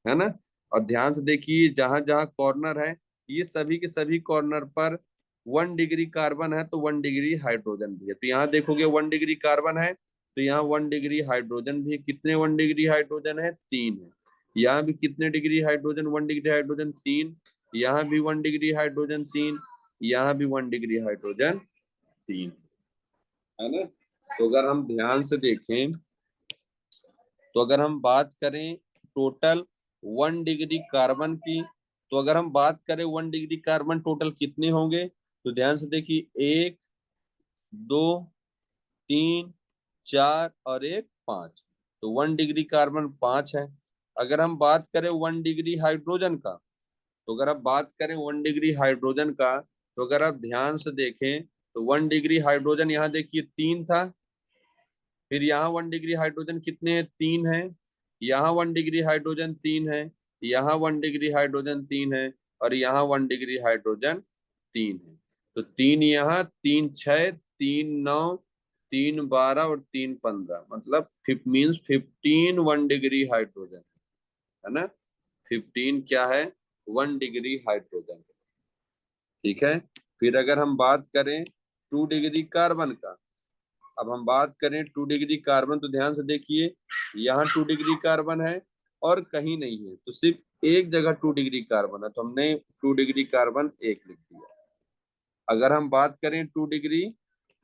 है ना। और ध्यान से देखिए जहां जहां कॉर्नर है, ये सभी के सभी कॉर्नर पर 1 डिग्री कार्बन है तो 1 डिग्री हाइड्रोजन भी है। तो यहाँ देखोगे 1 डिग्री कार्बन है तो यहाँ 1 डिग्री हाइड्रोजन भी है। कितने 1 डिग्री हाइड्रोजन है, 3 है। यहाँ भी कितने डिग्री हाइड्रोजन, 1 डिग्री हाइड्रोजन 3। यहाँ भी 1 डिग्री हाइड्रोजन 3। यहाँ भी 1 डिग्री हाइड्रोजन 3, है ना। तो अगर हम ध्यान से देखें, तो अगर हम बात करें टोटल 1 डिग्री कार्बन की, तो अगर हम बात करें 1 डिग्री कार्बन टोटल कितने होंगे, तो ध्यान से देखिए 1 2 3 4 और 1 5, तो 1 डिग्री कार्बन 5 है। अगर हम बात करें 1 डिग्री हाइड्रोजन का, तो अगर आप बात करें 1 डिग्री हाइड्रोजन का, तो अगर आप ध्यान से देखें तो 1 डिग्री हाइड्रोजन यहाँ देखिए 3 था। फिर यहाँ 1 डिग्री हाइड्रोजन कितने हैं, 3 है। यहाँ 1 डिग्री हाइड्रोजन 3 है। यहाँ 1 डिग्री हाइड्रोजन 3 है। और यहाँ 1 डिग्री हाइड्रोजन 3 है। तो 3 यहाँ, 3 6, 3 9, 3 12 और 3 15, मतलब मीन्स 15 1 डिग्री हाइड्रोजन, है ना। 15 क्या है, 1 डिग्री हाइड्रोजन। ठीक है। फिर अगर हम बात करें 2 डिग्री कार्बन का, अब हम बात करें 2 डिग्री कार्बन, तो ध्यान से देखिए यहाँ 2 डिग्री कार्बन है और कहीं नहीं है, तो सिर्फ एक जगह 2 डिग्री कार्बन है, तो हमने 2 डिग्री कार्बन 1 लिख दिया। अगर हम बात करें 2 डिग्री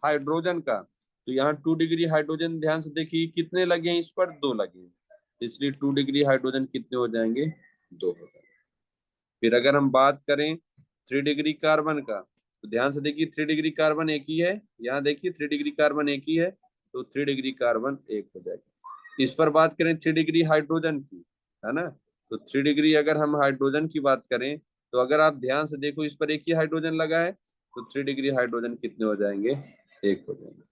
हाइड्रोजन का, तो यहाँ 2 डिग्री हाइड्रोजन ध्यान से देखिए कितने लगे हैं, इस पर 2 लगे हैं, इसलिए 2 डिग्री हाइड्रोजन कितने हो जाएंगे, 2 हो जाएंगे। फिर अगर हम बात करें 3 डिग्री कार्बन का, तो ध्यान से देखिए 3 डिग्री कार्बन एक ही है, यहाँ देखिए 3 डिग्री कार्बन एक ही है, तो 3 डिग्री कार्बन 1 हो जाएगा। इस पर बात करें 3 डिग्री हाइड्रोजन की, है ना, तो 3 डिग्री अगर हम हाइड्रोजन की बात करें, तो अगर आप ध्यान से देखो इस पर एक ही हाइड्रोजन लगा है, तो 3 डिग्री हाइड्रोजन कितने हो जाएंगे, 1 हो जाएंगे।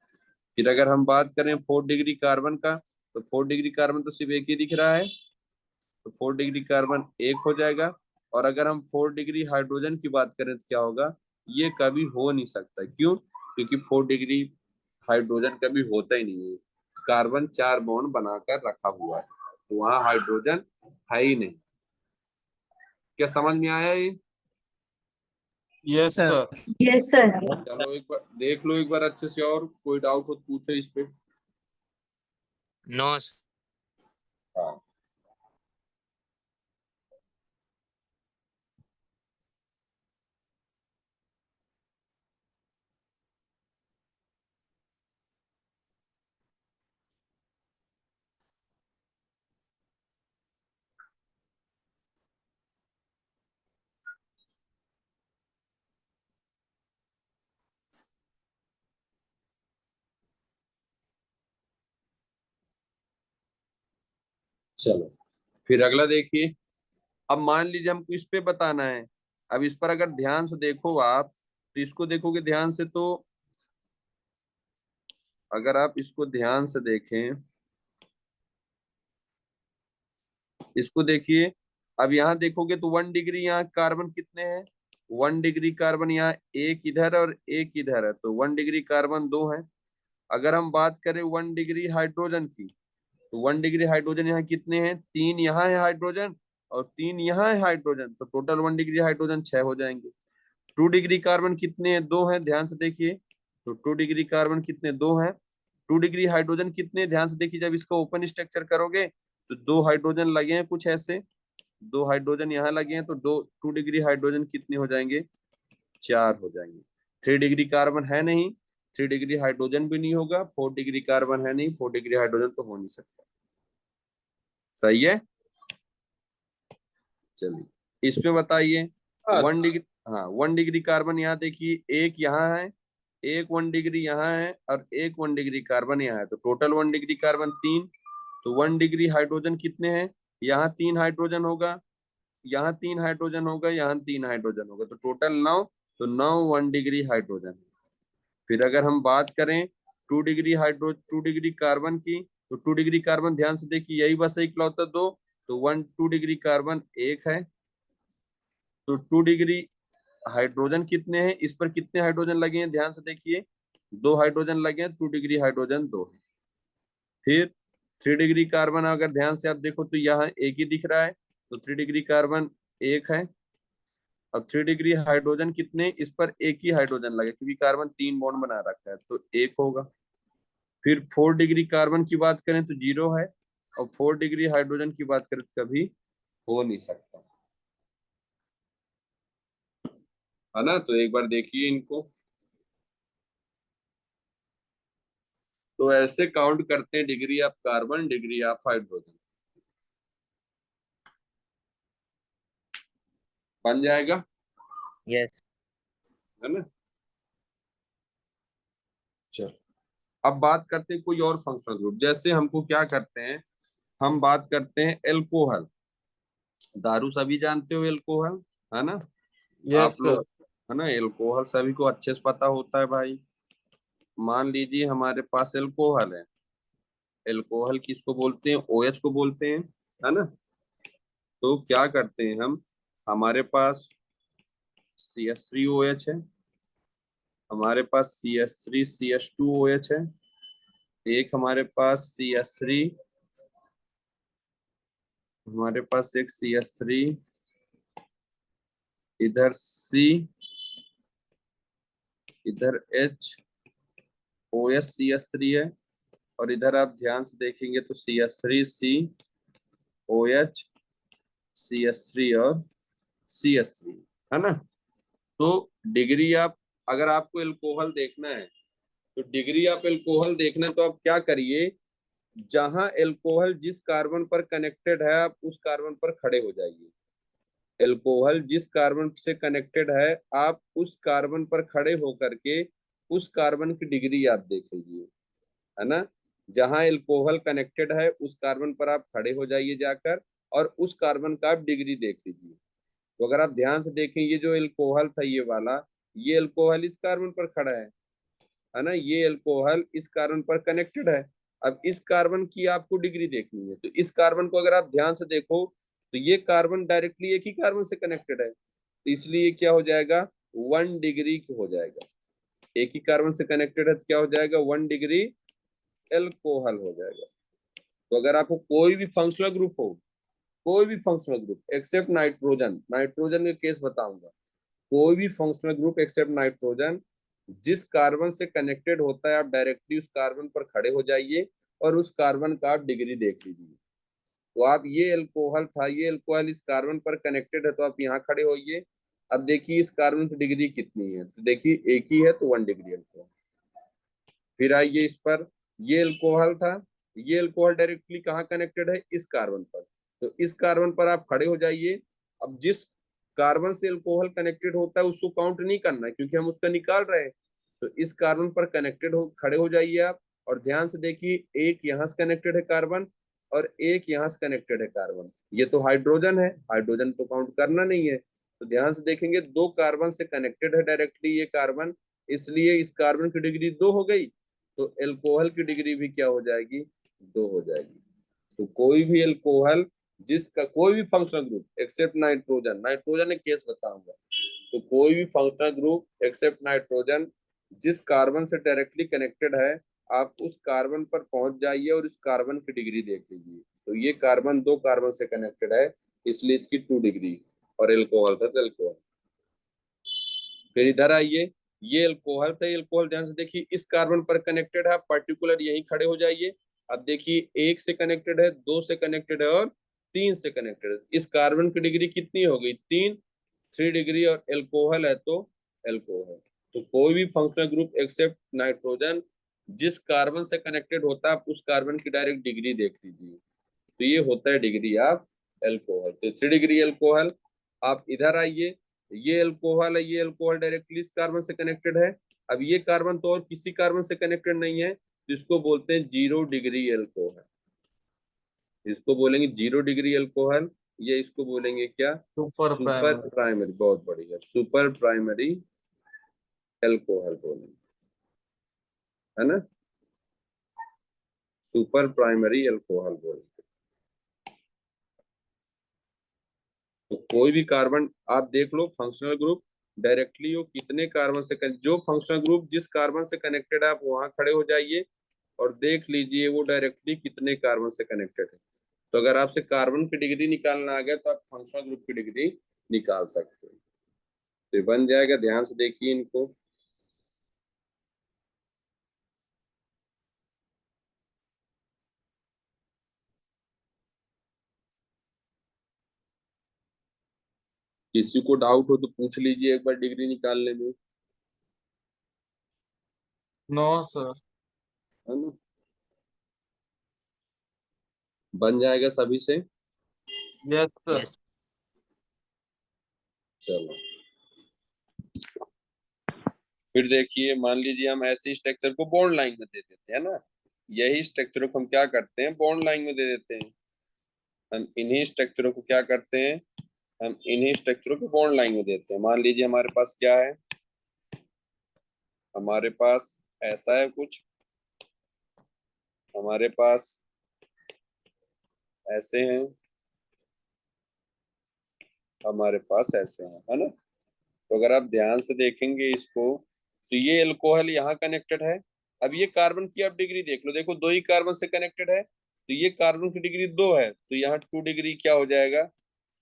फिर अगर हम बात करें 4 डिग्री कार्बन का, तो 4 डिग्री कार्बन तो सिर्फ एक ही दिख रहा है, तो 4 डिग्री कार्बन 1 हो जाएगा। और अगर हम 4 डिग्री हाइड्रोजन की बात करें तो क्या होगा, ये कभी हो नहीं सकता। क्यों? क्योंकि 4 डिग्री हाइड्रोजन कभी होता ही नहीं है, कार्बन 4 बॉन्ड बनाकर रखा हुआ है, तो वहां हाइड्रोजन है ही नहीं। क्या समझ में आया ये? Yes, Sir. sir. Yes, sir. चलो एक बार देख लो एक बार अच्छे से, और कोई डाउट हो तो पूछो इस पे। No, sir. हाँ चलो फिर अगला देखिए। अब मान लीजिए हमको इस पे बताना है। अब इस पर अगर ध्यान से देखो आप, तो इसको देखोगे ध्यान से, तो अगर आप इसको ध्यान से देखें, इसको देखिए। अब यहाँ देखोगे तो 1 डिग्री यहाँ कार्बन कितने हैं, 1 डिग्री कार्बन यहाँ एक इधर और एक इधर है, तो 1 डिग्री कार्बन 2 है। अगर हम बात करें 1 डिग्री हाइड्रोजन की, तो 1 डिग्री हाइड्रोजन यहाँ कितने हैं, 3 यहाँ है हाइड्रोजन और 3 यहाँ है हाइड्रोजन, तो टोटल 1 डिग्री हाइड्रोजन 6 हो जाएंगे। 2 डिग्री कार्बन कितने हैं, 2 हैं, ध्यान से देखिए। तो 2 डिग्री कार्बन कितने, 2 हैं। 2 डिग्री हाइड्रोजन कितने, ध्यान से देखिए, जब इसको ओपन स्ट्रक्चर करोगे तो 2 हाइड्रोजन लगे हैं कुछ ऐसे, 2 हाइड्रोजन यहाँ लगे हैं, तो 2 डिग्री हाइड्रोजन कितने हो जाएंगे, 4 हो जाएंगे। 3 डिग्री कार्बन है नहीं, 3 डिग्री हाइड्रोजन भी नहीं होगा, 4 डिग्री कार्बन है नहीं, 4 डिग्री हाइड्रोजन तो हो नहीं सकता। सही है, चलिए इसमें बताइए। 1 डिग्री, हाँ 1 डिग्री कार्बन यहाँ देखिए, एक यहाँ है, एक 1 डिग्री यहाँ है और एक 1 डिग्री कार्बन यहाँ है, तो टोटल 1 डिग्री कार्बन 3। तो 1 डिग्री हाइड्रोजन कितने हैं, यहाँ 3 हाइड्रोजन होगा, यहाँ 3 हाइड्रोजन होगा, यहाँ 3 हाइड्रोजन होगा, तो टोटल 9। तो 9 1 डिग्री हाइड्रोजन। फिर अगर हम बात करें 2 डिग्री कार्बन की, तो 2 डिग्री कार्बन ध्यान से देखिए, यही बस इकलौता 2, तो 2 डिग्री कार्बन 1 है। तो 2 डिग्री हाइड्रोजन कितने हैं, इस पर कितने हाइड्रोजन लगे हैं, ध्यान से देखिए, 2 हाइड्रोजन लगे हैं, 2 डिग्री हाइड्रोजन 2 है। फिर 3 डिग्री कार्बन अगर ध्यान से आप देखो तो यहाँ एक ही दिख रहा है, तो 3 डिग्री कार्बन 1 है। अब 3 डिग्री हाइड्रोजन कितने, इस पर एक ही हाइड्रोजन लगे क्योंकि कार्बन 3 बॉन्ड बना रखा है, तो 1 होगा। फिर 4 डिग्री कार्बन की बात करें तो 0 है, और 4 डिग्री हाइड्रोजन की बात करें तो कभी हो नहीं सकता, है ना। तो एक बार देखिए इनको, तो ऐसे काउंट करते हैं degree of carbon, degree of hydrogen, बन जाएगा, Yes. है ना। चलो अब बात करते हैं कोई और फंक्शनल ग्रुप, जैसे हमको क्या करते हैं, हम बात करते हैं एल्कोहल। दारू सभी जानते हो एल्कोहल, है ना, Yes, आप sir. लोग, है ना, एल्कोहल सभी को अच्छे से पता होता है भाई। मान लीजिए हमारे पास एल्कोहल है, एल्कोहल किसको बोलते हैं, OH को बोलते हैं, है ना। तो क्या करते हैं हम, हमारे पास CH3OH है, हमारे पास CH3CH2OH है, एक हमारे पास CH3, हमारे पास एक CH3, इधर C, इधर HOH CH3 है, और इधर आप ध्यान से देखेंगे तो CH3COH CH3 और CH3, है ना। तो डिग्री आप, अगर आपको एल्कोहल देखना है तो डिग्री ऑफ एल्कोहल देखना है, तो आप क्या करिए, जहां एल्कोहल जिस कार्बन पर कनेक्टेड है आप उस कार्बन पर खड़े हो जाइए। एल्कोहल जिस कार्बन से कनेक्टेड है आप उस कार्बन पर खड़े होकर के उस कार्बन की डिग्री आप देख लीजिए, है ना। जहां एल्कोहल कनेक्टेड है उस कार्बन पर आप खड़े हो जाइए जाकर, और उस कार्बन का आप डिग्री देख लीजिए। तो अगर आप ध्यान से देखें, ये जो एल्कोहल था ये वाला, ये एल्कोहल इस कार्बन पर खड़ा है ना, ये एल्कोहल इस कार्बन पर कनेक्टेड है। अब इस कार्बन की आपको डिग्री देखनी है, तो इस कार्बन को अगर आप ध्यान से देखो तो ये कार्बन डायरेक्टली एक ही कार्बन से कनेक्टेड है, तो इसलिए क्या हो जाएगा, 1 डिग्री हो जाएगा। एक ही कार्बन से कनेक्टेड है तो क्या हो जाएगा, 1 डिग्री एल्कोहल हो जाएगा। तो अगर आपको कोई भी फंक्शनल ग्रुप हो, कोई भी functional group except nitrogen, nitrogen का केस बताऊंगा, कोई भी फंक्शनल ग्रुप एक्सेप्ट नाइट्रोजन जिस कार्बन से कनेक्टेड होता है आप डायरेक्टली उस कार्बन पर खड़े हो जाइए और उस कार्बन का आप डिग्री देख लीजिए। तो आप, ये एल्कोहल था, ये एल्कोहल इस कार्बन पर कनेक्टेड है, तो आप यहाँ खड़े होइए। अब देखिए इस कार्बन की डिग्री कितनी है, तो देखिए एक ही है, तो 1 डिग्री एल्कोहल। फिर आइए इस पर, ये एल्कोहल था, ये एल्कोहल डायरेक्टली कहाँ कनेक्टेड है, इस कार्बन पर, तो इस कार्बन पर आप खड़े हो जाइए। अब जिस कार्बन से एल्कोहल कनेक्टेड होता है उसको काउंट नहीं करना है क्योंकि हम उसका निकाल रहे हैं, तो इस कार्बन पर कनेक्टेड हो, खड़े हो जाइए आप, और ध्यान से देखिए एक यहाँ से कनेक्टेड है कार्बन और एक यहाँ से कनेक्टेड है कार्बन, ये तो हाइड्रोजन है, हाइड्रोजन तो काउंट करना नहीं है। तो ध्यान से देखेंगे 2 कार्बन से कनेक्टेड है डायरेक्टली ये कार्बन, इसलिए इस कार्बन की डिग्री 2 हो गई, तो एल्कोहल की डिग्री भी क्या हो जाएगी, 2 हो जाएगी। तो कोई भी एल्कोहल जिसका, कोई भी functional group except nitrogen, nitrogen एक केस बताऊंगा, तो कोई भी फंक्शनल ग्रुप एक्सेप्ट नाइट्रोजन जिस कार्बन से डायरेक्टली कनेक्टेड है आप उस कार्बन पर पहुंच जाइए और इस कार्बन की डिग्री देख लीजिए। तो ये कार्बन 2 कार्बन से कनेक्टेड है, इसलिए इसकी 2 डिग्री, और एल्कोहल था तो एल्कोहल। फिर इधर आइए, ये एल्कोहल था, एल्कोहल ध्यान से देखिए, इस कार्बन पर कनेक्टेड है, पर्टिकुलर यहीं खड़े हो जाइए। अब देखिए 1 से कनेक्टेड है, 2 से कनेक्टेड है और 3 से कनेक्टेड है। इस कार्बन की डिग्री कितनी हो गई? 3 डिग्री, और एल्कोहल है तो एल्कोहल। तो कोई भी फंक्शनल ग्रुप एक्सेप्ट नाइट्रोजन जिस कार्बन से कनेक्टेड होता है, आप उस कार्बन की डायरेक्ट डिग्री देख लीजिए, तो ये होता है डिग्री ऑफ एल्कोहल। तो 3 डिग्री एल्कोहल। आप इधर आइए, ये एल्कोहल है, ये एल्कोहल डायरेक्टली इस कार्बन से कनेक्टेड है। अब ये कार्बन तो और किसी कार्बन से कनेक्टेड नहीं है, तो इसको बोलते हैं 0 डिग्री एल्कोहल। इसको बोलेंगे 0 डिग्री एल्कोहल, ये इसको बोलेंगे क्या? Super super primary. प्राइमरी। बहुत बढ़िया, सुपर प्राइमरी एल्कोहल बोलेंगे, है ना? सुपर प्राइमरी एल्कोहल बोलेंगे। तो कोई भी कार्बन आप देख लो, फंक्शनल ग्रुप डायरेक्टली वो कितने कार्बन से जो फंक्शनल ग्रुप जिस कार्बन से कनेक्टेड है, आप वहां खड़े हो जाइए और देख लीजिए वो डायरेक्टली कितने कार्बन से कनेक्टेड है। तो अगर आपसे कार्बन की डिग्री निकालना आ गया तो आप फंक्शनल ग्रुप की डिग्री निकाल सकते हैं। तो ये बन जाएगा, ध्यान से देखिए इनको। किसी को डाउट हो तो पूछ लीजिए एक बार डिग्री निकालने में, नो सर। है ना? बन जाएगा सभी से। Yes sir. यस। चलो फिर देखिए, मान लीजिए हम ऐसे स्ट्रक्चर को बॉन्ड लाइन में दे देते हैं ना, यही स्ट्रक्चरों को हम क्या करते हैं? बॉन्ड लाइन में दे देते हैं। हम इन्हीं स्ट्रक्चरों को क्या करते हैं? हम इन्हीं स्ट्रक्चरों को बॉन्ड लाइन में देते हैं। मान लीजिए हमारे पास क्या है, हमारे पास ऐसा है कुछ, हमारे पास ऐसे हैं, हमारे पास ऐसे हैं, है ना? तो अगर आप ध्यान से देखेंगे इसको, तो ये एल्कोहल यहाँ कनेक्टेड है। अब ये कार्बन की आप डिग्री देख लो, देखो 2 ही कार्बन से कनेक्टेड है, तो ये कार्बन की डिग्री 2 है, तो यहाँ 2 डिग्री क्या हो जाएगा?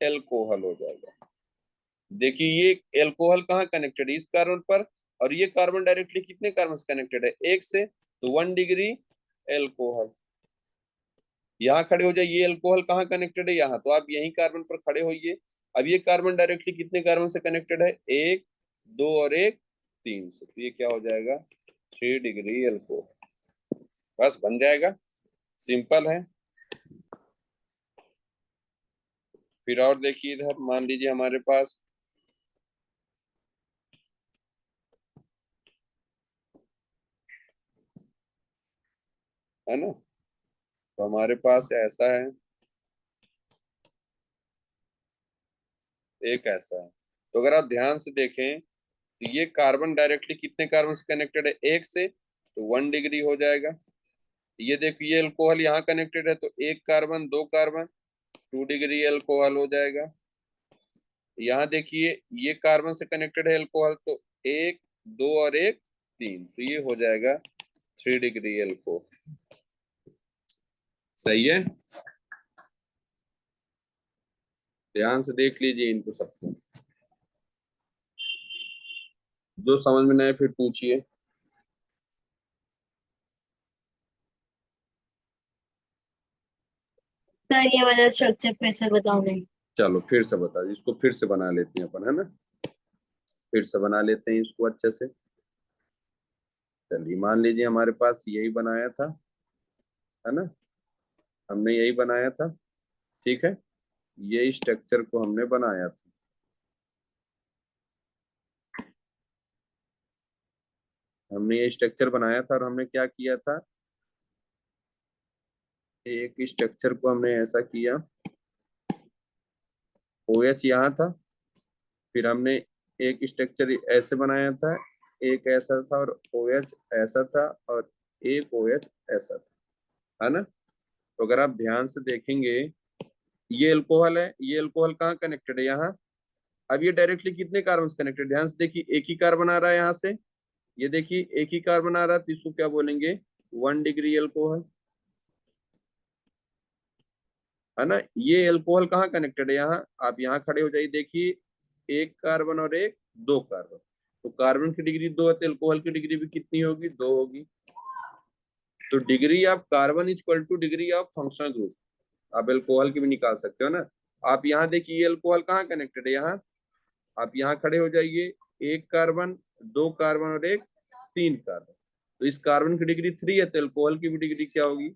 एल्कोहल हो जाएगा। देखिए ये एल्कोहल कहाँ कनेक्टेड है? इस कार्बन पर, और ये कार्बन डायरेक्टली कितने कार्बन से कनेक्टेड है? 1 से, तो 1 डिग्री एल्कोहल। यहाँ खड़े हो जाए, ये एल्कोहल कहाँ कनेक्टेड है? यहाँ, तो आप यही कार्बन पर खड़े होइए। अब ये कार्बन डायरेक्टली कितने कार्बन से कनेक्टेड है? 1, 2 और 1, 3 से, तो ये क्या हो जाएगा? 3 डिग्री एल्कोहल। बस बन जाएगा, सिंपल है। फिर और देखिए इधर, मान लीजिए हमारे पास है ना, तो हमारे पास ऐसा है, एक ऐसा है। तो अगर आप ध्यान से देखें, तो ये कार्बन डायरेक्टली कितने कार्बन से कनेक्टेड है? 1 से, तो 1 डिग्री हो जाएगा। ये देखिए ये अल्कोहल यहाँ कनेक्टेड है, तो 1 कार्बन 2 कार्बन, 2 डिग्री अल्कोहल हो जाएगा। यहाँ देखिए ये कार्बन से कनेक्टेड है अल्कोहल, तो 1, 2 और 1, 3, तो ये हो जाएगा 3 डिग्री अल्कोहल। सही है, ध्यान से देख लीजिए इनको सबको, जो समझ में नहीं आए फिर पूछिए। सर ये वाला स्ट्रक्चर फिर से बताओ नहीं। चलो फिर से बता, इसको फिर से बना लेते हैं अपन, है ना? फिर से बना लेते हैं इसको अच्छे से। चलिए मान लीजिए हमारे पास यही बनाया था, है ना? हमने यही बनाया था, ठीक है? ये स्ट्रक्चर को हमने बनाया था, हमने ये स्ट्रक्चर बनाया था, और हमने क्या किया था? एक स्ट्रक्चर को हमने ऐसा किया, OH यहाँ था, फिर हमने एक स्ट्रक्चर ऐसे बनाया था, एक ऐसा था, और OH ऐसा था, और एक OH ऐसा था, है ना? तो अगर आप ध्यान से देखेंगे, ये अल्कोहल है, ये अल्कोहल कहाँ कनेक्टेड है? यहाँ। अब ये डायरेक्टली कितने कार्बन से कनेक्टेड? ध्यान से देखिए, एक ही कार्बन आ रहा है यहाँ से, ये देखिए एक ही कार्बन आ रहा है, तो इसको क्या बोलेंगे? 1 डिग्री एल्कोहल, है ना। ये एल्कोहल कहाँ कनेक्टेड है, यहाँ। आप यहाँ खड़े हो जाइए, देखिए एक कार्बन और एक, 2 कार्बन, तो कार्बन की डिग्री 2 है तो एल्कोहल की डिग्री भी कितनी होगी, 2 होगी। तो degree of carbon is equal two degree of functional group, आप एल्कोहल की भी निकाल सकते हो ना। आप यहाँ देखिए एल्कोहल कहाँ कनेक्टेड है, यहाँ। आप यहाँ खड़े हो जाइए, एक कार्बन, 2 कार्बन और एक, 3 कार्बन, तो इस कार्बन की डिग्री 3 है तो एल्कोहल की भी डिग्री क्या होगी,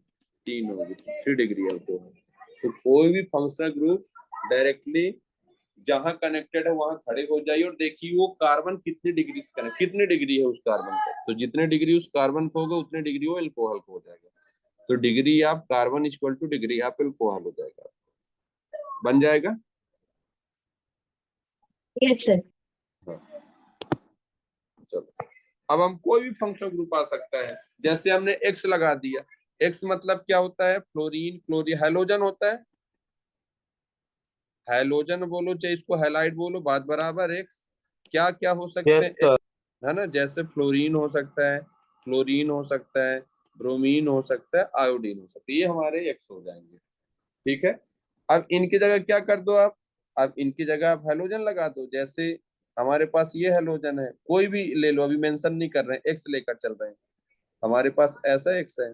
3 होगी, 3 डिग्री एल्कोहल। तो कोई भी फंक्शनल ग्रुप डायरेक्टली जहां कनेक्टेड है वहां खड़े हो जाइए और देखिए वो कार्बन कितनी डिग्री से कनेक्ट, कितनी डिग्री है उस कार्बन पर, तो जितने डिग्री उस कार्बन को होगा उतने डिग्री वो एल्कोहल को हो जाएगा। तो degree of carbon equal two degree of alcohol हो जाएगा, बन जाएगा। Yes sir. चलो अब हम कोई भी फंक्शनल ग्रुप आ सकता है, जैसे हमने एक्स लगा दिया, एक्स मतलब क्या होता है, फ्लोरीन क्लोरीन हैलोजन होता है, हैलोजन बोलो चाहे इसको हैलाइड बोलो, बात बराबर। एक्स क्या क्या हो सकते यस हैं, सर, है ना, जैसे फ्लोरीन हो सकता है, क्लोरीन हो सकता है, ब्रोमीन हो सकता है, आयोडीन हो सकता है, ये हमारे एक्स हो जाएंगे। ठीक है, अब इनकी जगह क्या कर दो आप, अब इनकी जगह आप हैलोजन लगा दो, जैसे हमारे पास ये हैलोजन है, कोई भी ले लो, अभी मेंशन नहीं कर रहे हैं, एक्स लेकर चल रहे हैं। हमारे पास ऐसा एक्स है,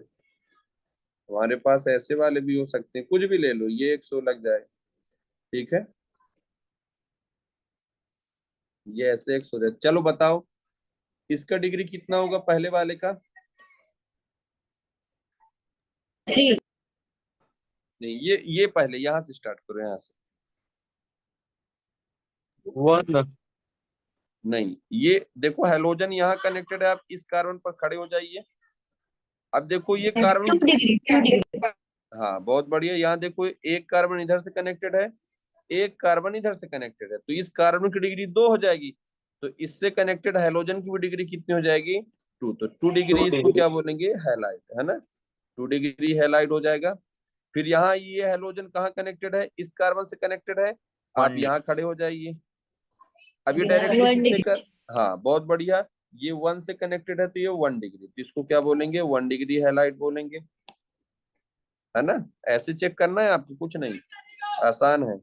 हमारे पास ऐसे वाले भी हो सकते हैं, कुछ भी ले लो, ये 100 लग जाए। ठीक है, ये ऐसे एक्स हो जाए। चलो बताओ इसका डिग्री कितना होगा पहले वाले का, 3। नहीं ये पहले यहाँ से स्टार्ट करो, यहाँ से। 1 नहीं, ये देखो हैलोजन यहाँ कनेक्टेड है, आप इस कार्बन पर खड़े हो जाइए। अब देखो ये 2 कार्बन, डिग्री 2 डिग्री। हाँ बहुत बढ़िया, यहाँ देखो एक कार्बन इधर से कनेक्टेड है, एक कार्बन इधर से कनेक्टेड है, तो इस कार्बन की डिग्री 2 हो जाएगी, तो इससे कनेक्टेड हैलोजन की भी डिग्री कितनी हो जाएगी, 2, तो 2 डिग्री इसको क्या बोलेंगे, हैलाइड, है ना, 2 डिग्री हैलाइड हो जाएगा। फिर यहाँ ये हैलोजन कहाँ कनेक्टेड है, इस कार्बन से कनेक्टेड है, आप 1 यहाँ खड़े हो जाइए। अब ये डायरेक्टली 1 कितने डिग्री। का, हाँ बहुत बढ़िया, ये 1 से कनेक्टेड है तो ये 1 डिग्री, तो इसको क्या बोलेंगे, 1 डिग्री हैलाइड बोलेंगे, है ना। ऐसे चेक करना है आपको, कुछ नहीं, आसान है।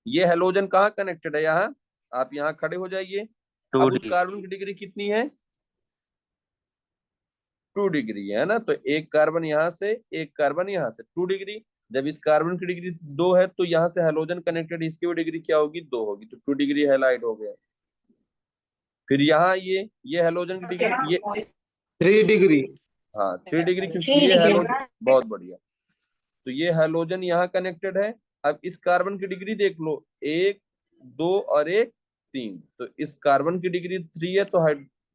ये हैलोजन कहाँ कनेक्टेड है, यहाँ, आप यहाँ खड़े हो जाइए। 2 अब उस डिग्री। कार्बन की डिग्री कितनी है, 2 डिग्री है ना, तो एक कार्बन यहाँ से, एक कार्बन यहाँ से, 2 डिग्री। जब इस कार्बन की डिग्री 2 है तो यहाँ से हैलोजन कनेक्टेड, इसकी भी डिग्री क्या होगी, 2 होगी, तो 2 डिग्री हैलाइड हो गया। फिर यहाँ ये हैलोजन की डिग्री ये, 3 डिग्री। हाँ 3 डिग्री, 3 क्योंकि ये डिग्री। हैलोजन, बहुत बढ़िया, तो ये हैलोजन यहाँ कनेक्टेड है। अब इस कार्बन की डिग्री देख लो, 1 2 और 1 3, तो इस कार्बन की डिग्री 3 है तो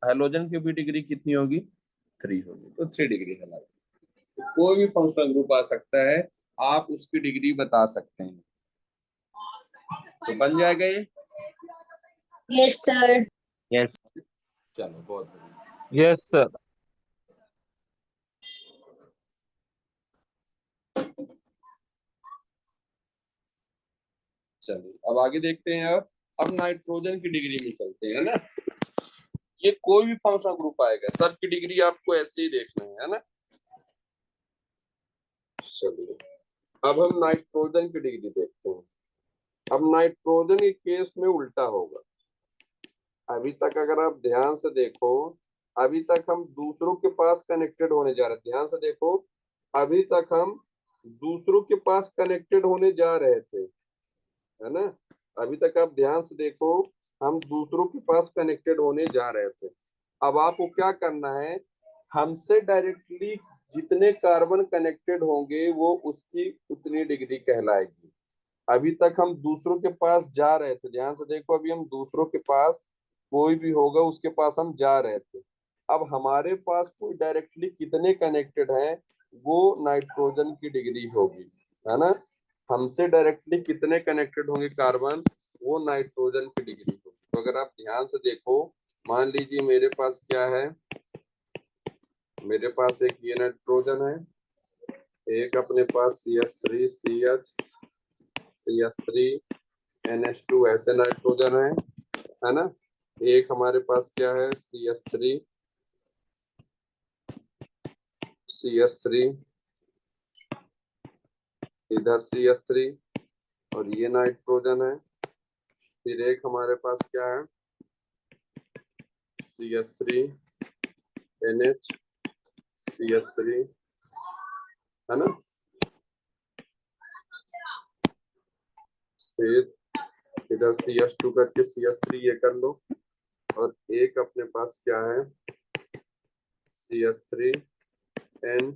हैलोजन की भी डिग्री कितनी होगी, 3 होगी, तो 3 डिग्री हैलाइड। तो कोई भी फंक्शनल ग्रुप आ सकता है, आप उसकी डिग्री बता सकते हैं, तो बन जाएगा ये। Yes sir. यस। चलो बहुत बढ़िया। Yes sir. चलिए अब आगे देखते हैं, अब नाइट्रोजन की डिग्री में चलते हैं, है ना। ये कोई भी फंक्शनल ग्रुप आएगा, सब की डिग्री आपको ऐसे ही देखना है ना। चलिए अब हम नाइट्रोजन की डिग्री देखते हैं। अब नाइट्रोजन के केस में उल्टा होगा। अभी तक अगर आप ध्यान से देखो, अभी तक हम दूसरों के पास कनेक्टेड होने जा रहे थे, ध्यान से देखो, अभी तक हम दूसरों के पास कनेक्टेड होने जा रहे थे, है ना। अभी तक आप ध्यान से देखो, हम दूसरों के पास कनेक्टेड होने जा रहे थे। अब आपको क्या करना है, हमसे डायरेक्टली जितने कार्बन कनेक्टेड होंगे वो उसकी उतनी डिग्री कहलाएगी। अभी तक हम दूसरों के पास जा रहे थे, ध्यान से देखो, अभी हम दूसरों के पास कोई भी होगा उसके पास हम जा रहे थे। अब हमारे पास कोई डायरेक्टली कितने कनेक्टेड हैं वो नाइट्रोजन की डिग्री होगी, है ना। हमसे डायरेक्टली कितने कनेक्टेड होंगे कार्बन, वो नाइट्रोजन की डिग्री होगी। तो अगर आप ध्यान से देखो, मान लीजिए मेरे पास क्या है, मेरे पास एक ये नाइट्रोजन है, एक अपने पास CH3 CH3 NH2 ऐसे नाइट्रोजन है ना। एक हमारे पास क्या है, CH3 CH3, इधर CH3 और ये नाइट्रोजन है। फिर एक हमारे पास क्या है, CH3 NH CH3, है ना। फिर इधर CH2 करके CH3 ये कर लो, और एक अपने पास क्या है, CH3 N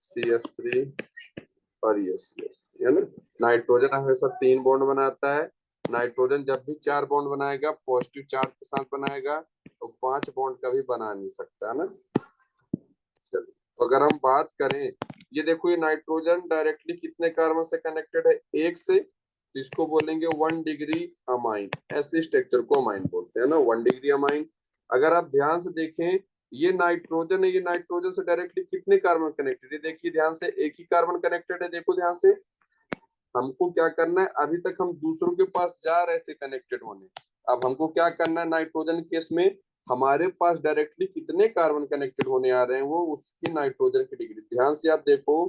CH3 और ये CH3, है ना। नाइट्रोजन हमेशा 3 बॉन्ड बनाता है। नाइट्रोजन जब भी 4 बॉन्ड बनाएगा पॉजिटिव चार्ज के साथ बनाएगा, तो 5 बॉन्ड कभी बना नहीं सकता, है ना। चलिए, तो अगर हम बात करें, ये देखो ये नाइट्रोजन डायरेक्टली कितने कार्बन से कनेक्टेड है, एक से, तो इसको बोलेंगे 1 डिग्री अमाइन। ऐसे स्ट्रक्चर को अमाइन बोलते हैं ना, 1 डिग्री अमाइन। अगर आप ध्यान से देखें, ये नाइट्रोजन है, ये नाइट्रोजन से डायरेक्टली कितने कार्बन कनेक्टेड है, देखिए ध्यान से, एक ही कार्बन कनेक्टेड है। देखो ध्यान से, हमको क्या करना है, अभी तक हम दूसरों के पास जा रहे थे कनेक्टेड होने, अब हमको क्या करना है, नाइट्रोजन केस में हमारे पास डायरेक्टली कितने कार्बन कनेक्टेड होने आ रहे हैं, वो उसकी नाइट्रोजन की डिग्री। ध्यान से आप देखो,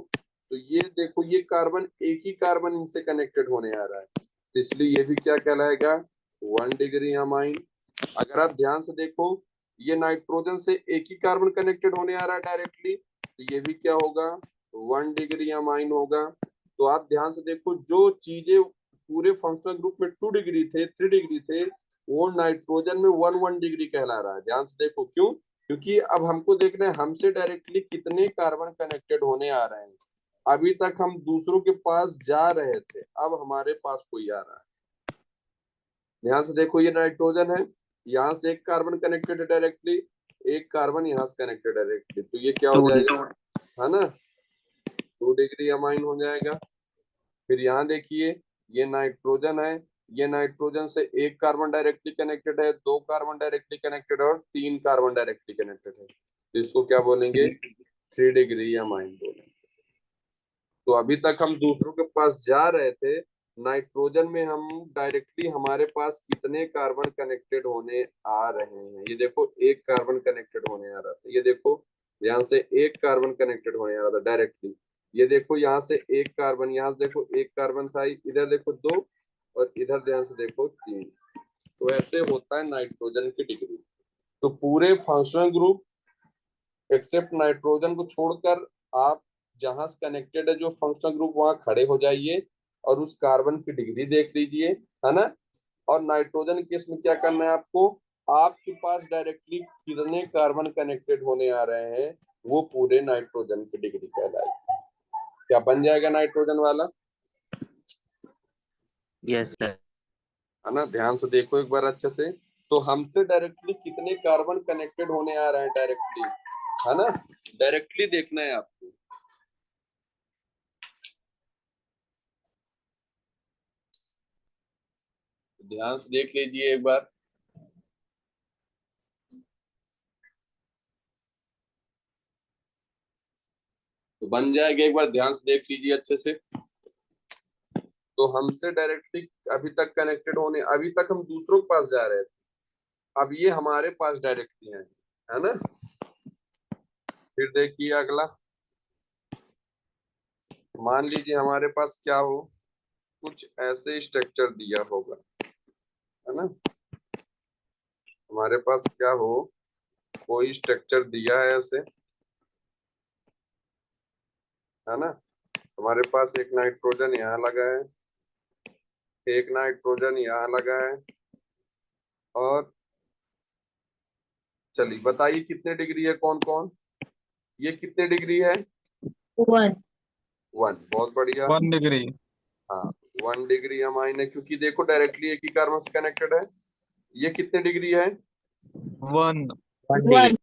तो ये देखो, ये कार्बन, एक ही कार्बन इनसे कनेक्टेड होने आ रहा है, तो इसलिए ये भी क्या कहलाएगा, 1 डिग्री अमाइन। अगर आप ध्यान से देखो, ये नाइट्रोजन से एक ही कार्बन कनेक्टेड होने आ रहा है डायरेक्टली, तो ये भी क्या होगा, 1 डिग्री अमाइन होगा। तो आप ध्यान से देखो, जो चीजें पूरे फंक्शनल ग्रुप में 2 डिग्री थे, 3 डिग्री थे, वो नाइट्रोजन में 1 डिग्री कहला रहा है। ध्यान से देखो, क्यों, क्योंकि अब हमको देखना है हमसे डायरेक्टली कितने कार्बन कनेक्टेड होने आ रहे हैं। अभी तक हम दूसरों के पास जा रहे थे, अब हमारे पास कोई आ रहा है। ध्यान से देखो, ये नाइट्रोजन है, यहाँ से एक कार्बन कनेक्टेड है डायरेक्टली, एक कार्बन यहाँ से कनेक्टेड डायरेक्टली, तो ये क्या हो जाएगा, है ना, 2 डिग्री अमाइन हो जाएगा। फिर यहाँ देखिए, ये नाइट्रोजन है, ये नाइट्रोजन से एक कार्बन डायरेक्टली कनेक्टेड है, 2 कार्बन डायरेक्टली कनेक्टेड है और 3 कार्बन डायरेक्टली कनेक्टेड है, तो इसको क्या बोलेंगे, 3 डिग्री अमाइन बोलेंगे। तो अभी तक हम दूसरों के पास जा रहे थे, नाइट्रोजन में हम डायरेक्टली हमारे पास कितने कार्बन कनेक्टेड होने आ रहे हैं, ये देखो, एक कार्बन कनेक्टेड होने आ रहा था, ये देखो ध्यान से, एक कार्बन कनेक्टेड होने आ रहा था डायरेक्टली। ये देखो, यहाँ से एक कार्बन, यहाँ से देखो एक कार्बन था, इधर देखो 2, और इधर ध्यान से देखो 3। तो ऐसे होता है नाइट्रोजन की डिग्री। तो पूरे फंक्शनल ग्रुप एक्सेप्ट नाइट्रोजन को छोड़कर आप जहां से कनेक्टेड है जो फंक्शनल ग्रुप, वहां खड़े हो जाइए और उस कार्बन की डिग्री देख लीजिए, है ना। और नाइट्रोजन केस में क्या करना है आपको, आपके पास डायरेक्टली कितने कार्बन कनेक्टेड होने आ रहे हैं, वो पूरे नाइट्रोजन की डिग्री कहलाएगी। क्या बन जाएगा नाइट्रोजन वाला, यस सर। है ना। ध्यान से देखो एक बार अच्छे से, तो हमसे डायरेक्टली कितने कार्बन कनेक्टेड होने आ रहे हैं डायरेक्टली, है ना, डायरेक्टली देखना है आपको। ध्यान से देख लीजिए एक बार, तो बन जाएगा, एक बार ध्यान से देख लीजिए अच्छे से। तो हमसे डायरेक्टली अभी तक कनेक्टेड होने, अभी तक हम दूसरों के पास जा रहे थे, अब ये हमारे पास डायरेक्टली है ना। फिर देखिए अगला, मान लीजिए हमारे पास क्या हो, कुछ ऐसे स्ट्रक्चर दिया होगा, है ना। हमारे पास क्या हो, कोई स्ट्रक्चर दिया है ऐसे, है ना। हमारे पास एक नाइट्रोजन यहाँ लगा है, एक नाइट्रोजन यहाँ लगा है, और चलिए बताइए कितने डिग्री है, कौन कौन, ये कितने डिग्री है, 1. 1, बहुत बढ़िया। 1 डिग्री। हाँ, 1 डिग्री अमाइन है, क्योंकि देखो डायरेक्टली एक ही कार्बन से कनेक्टेड है। ये कितने डिग्री है, 1। 1.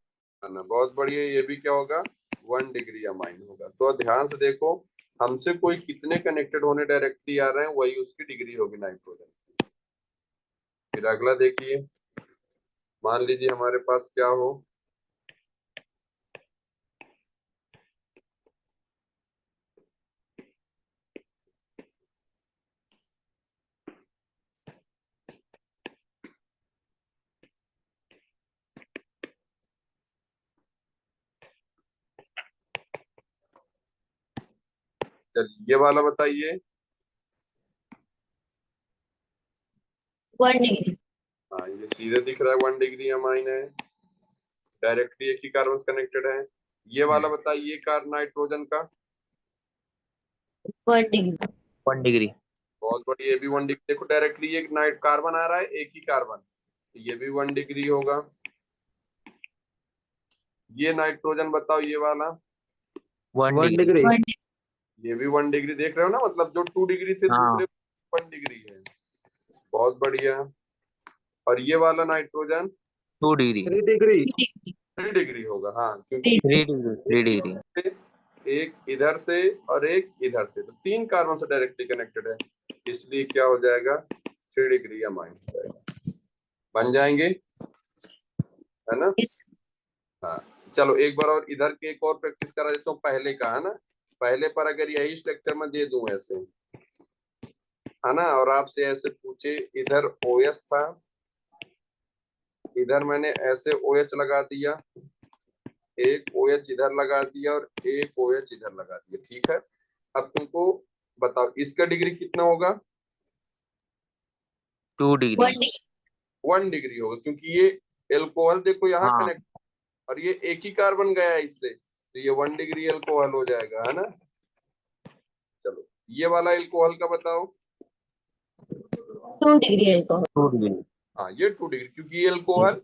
है ना, बहुत बढ़िया, ये भी क्या होगा, 1 डिग्री अमाइन होगा। तो ध्यान से देखो, हमसे कोई कितने कनेक्टेड होने डायरेक्टली आ रहे हैं, वही उसकी डिग्री होगी नाइट्रोजन। फिर अगला देखिए, मान लीजिए हमारे पास क्या हो, चलिए ये वाला बताइए। 1 degree. हाँ ये सीधे दिख रहा है 1 डिग्री अमाइन है, डायरेक्टली एक ही कार्बन कनेक्टेड है। ये वाला बताइए कार नाइट्रोजन का। 1 degree. 1 डिग्री। बहुत बढ़िया, ये भी 1 डिग्री। देखो डायरेक्टली एक नाइट कार्बन आ रहा है, एक ही कार्बन, तो ये भी 1 डिग्री होगा। ये नाइट्रोजन बताओ ये वाला। 1 1 डिग्री। degree. 1 degree. ये भी 1 डिग्री, देख रहे हो ना, मतलब जो 2 डिग्री थे हाँ। दूसरे 1 डिग्री है। बहुत बढ़िया। और ये वाला nitrogen 2 degree. 3 degree. 3 degree. 3 degree होगा, हाँ, क्योंकि 3 डिग्री। 3 डिग्री। एक इधर से और एक इधर से, तो 3 कार्बन से डायरेक्टली कनेक्टेड है, इसलिए क्या हो जाएगा 3 डिग्री अमाइन हो जाएगा। बन जाएंगे, है ना। Yes. हाँ चलो एक बार और इधर के एक और प्रैक्टिस करा देता हूँ, पहले का है ना। पहले पर अगर यही स्ट्रक्चर में दे दूं ऐसे, है ना, और आपसे ऐसे पूछे, इधर OS था, इधर मैंने ऐसे OH लगा दिया, एक OH इधर लगा दिया और एक OH इधर लगा दिया, ठीक है। अब तुमको बताओ इसका डिग्री कितना होगा। 2 1 डिग्री। degree. 1 डिग्री होगा, क्योंकि ये एल्कोहल देखो यहाँ हाँ। कनेक्ट, और ये एक ही कार्बन गया है इससे, तो ये 1 डिग्री एल्कोहल हो जाएगा, है ना। चलो ये वाला एल्कोहल का बताओ। 2 degree alcohol. 2 डिग्री। हाँ ये 2 डिग्री, क्योंकि ये एल्कोहल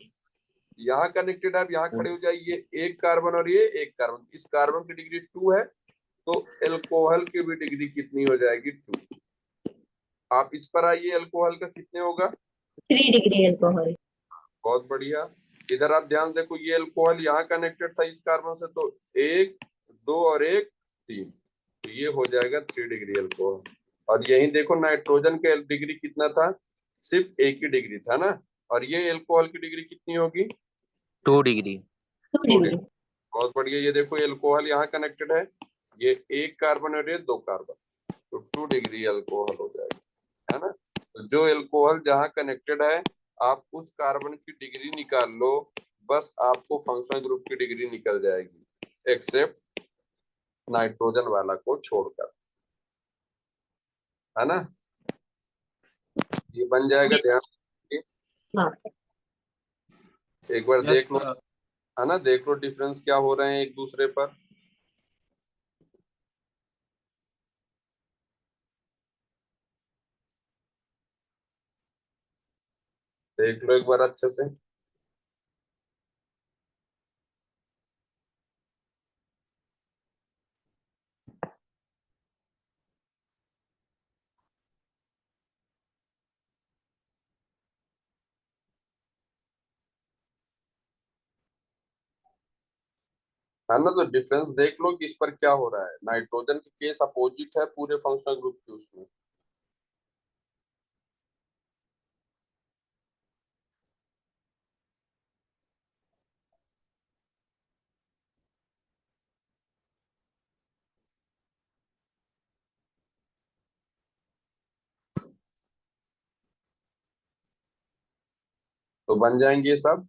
यहाँ कनेक्टेड है, आप यहाँ खड़े हो जाइए, एक कार्बन और ये एक कार्बन, इस कार्बन की डिग्री 2 है, तो एल्कोहल की भी डिग्री कितनी हो जाएगी 2। आप इस पर आइए, एल्कोहल का कितने होगा। 3 degree alcohol. बहुत बढ़िया। इधर आप ध्यान देखो, ये एल्कोहल यहाँ कनेक्टेड था इस कार्बन से, तो 1 2 और 1 3, तो ये हो जाएगा 3 डिग्री एल्कोहल। और यही देखो नाइट्रोजन का डिग्री कितना था, सिर्फ एक ही डिग्री था ना, और ये एल्कोहल की डिग्री कितनी होगी 2 डिग्री। 2 2 degree. डिग्री। बहुत बढ़िया, ये देखो एल्कोहल यहाँ कनेक्टेड है, ये एक कार्बन और ये 2 कार्बन, तो 2 डिग्री एल्कोहल हो जाएगा, है ना। तो जो एल्कोहल जहाँ कनेक्टेड है, आप उस कार्बन की डिग्री निकाल लो, बस आपको फंक्शनल ग्रुप की डिग्री निकल जाएगी, एक्सेप्ट नाइट्रोजन वाला को छोड़कर, है ना। ये बन जाएगा, ध्यान रखिए। हाँ. एक बार Yes, देख लो, sir. है ना, देख लो डिफरेंस क्या हो रहे हैं एक दूसरे पर। देख लो एक बार अच्छे से। है ना, तो डिफरेंस देख लो कि इस पर क्या हो रहा है। नाइट्रोजन की केस अपोजिट है पूरे फंक्शनल ग्रुप के उसमें। तो बन जाएंगे ये सब।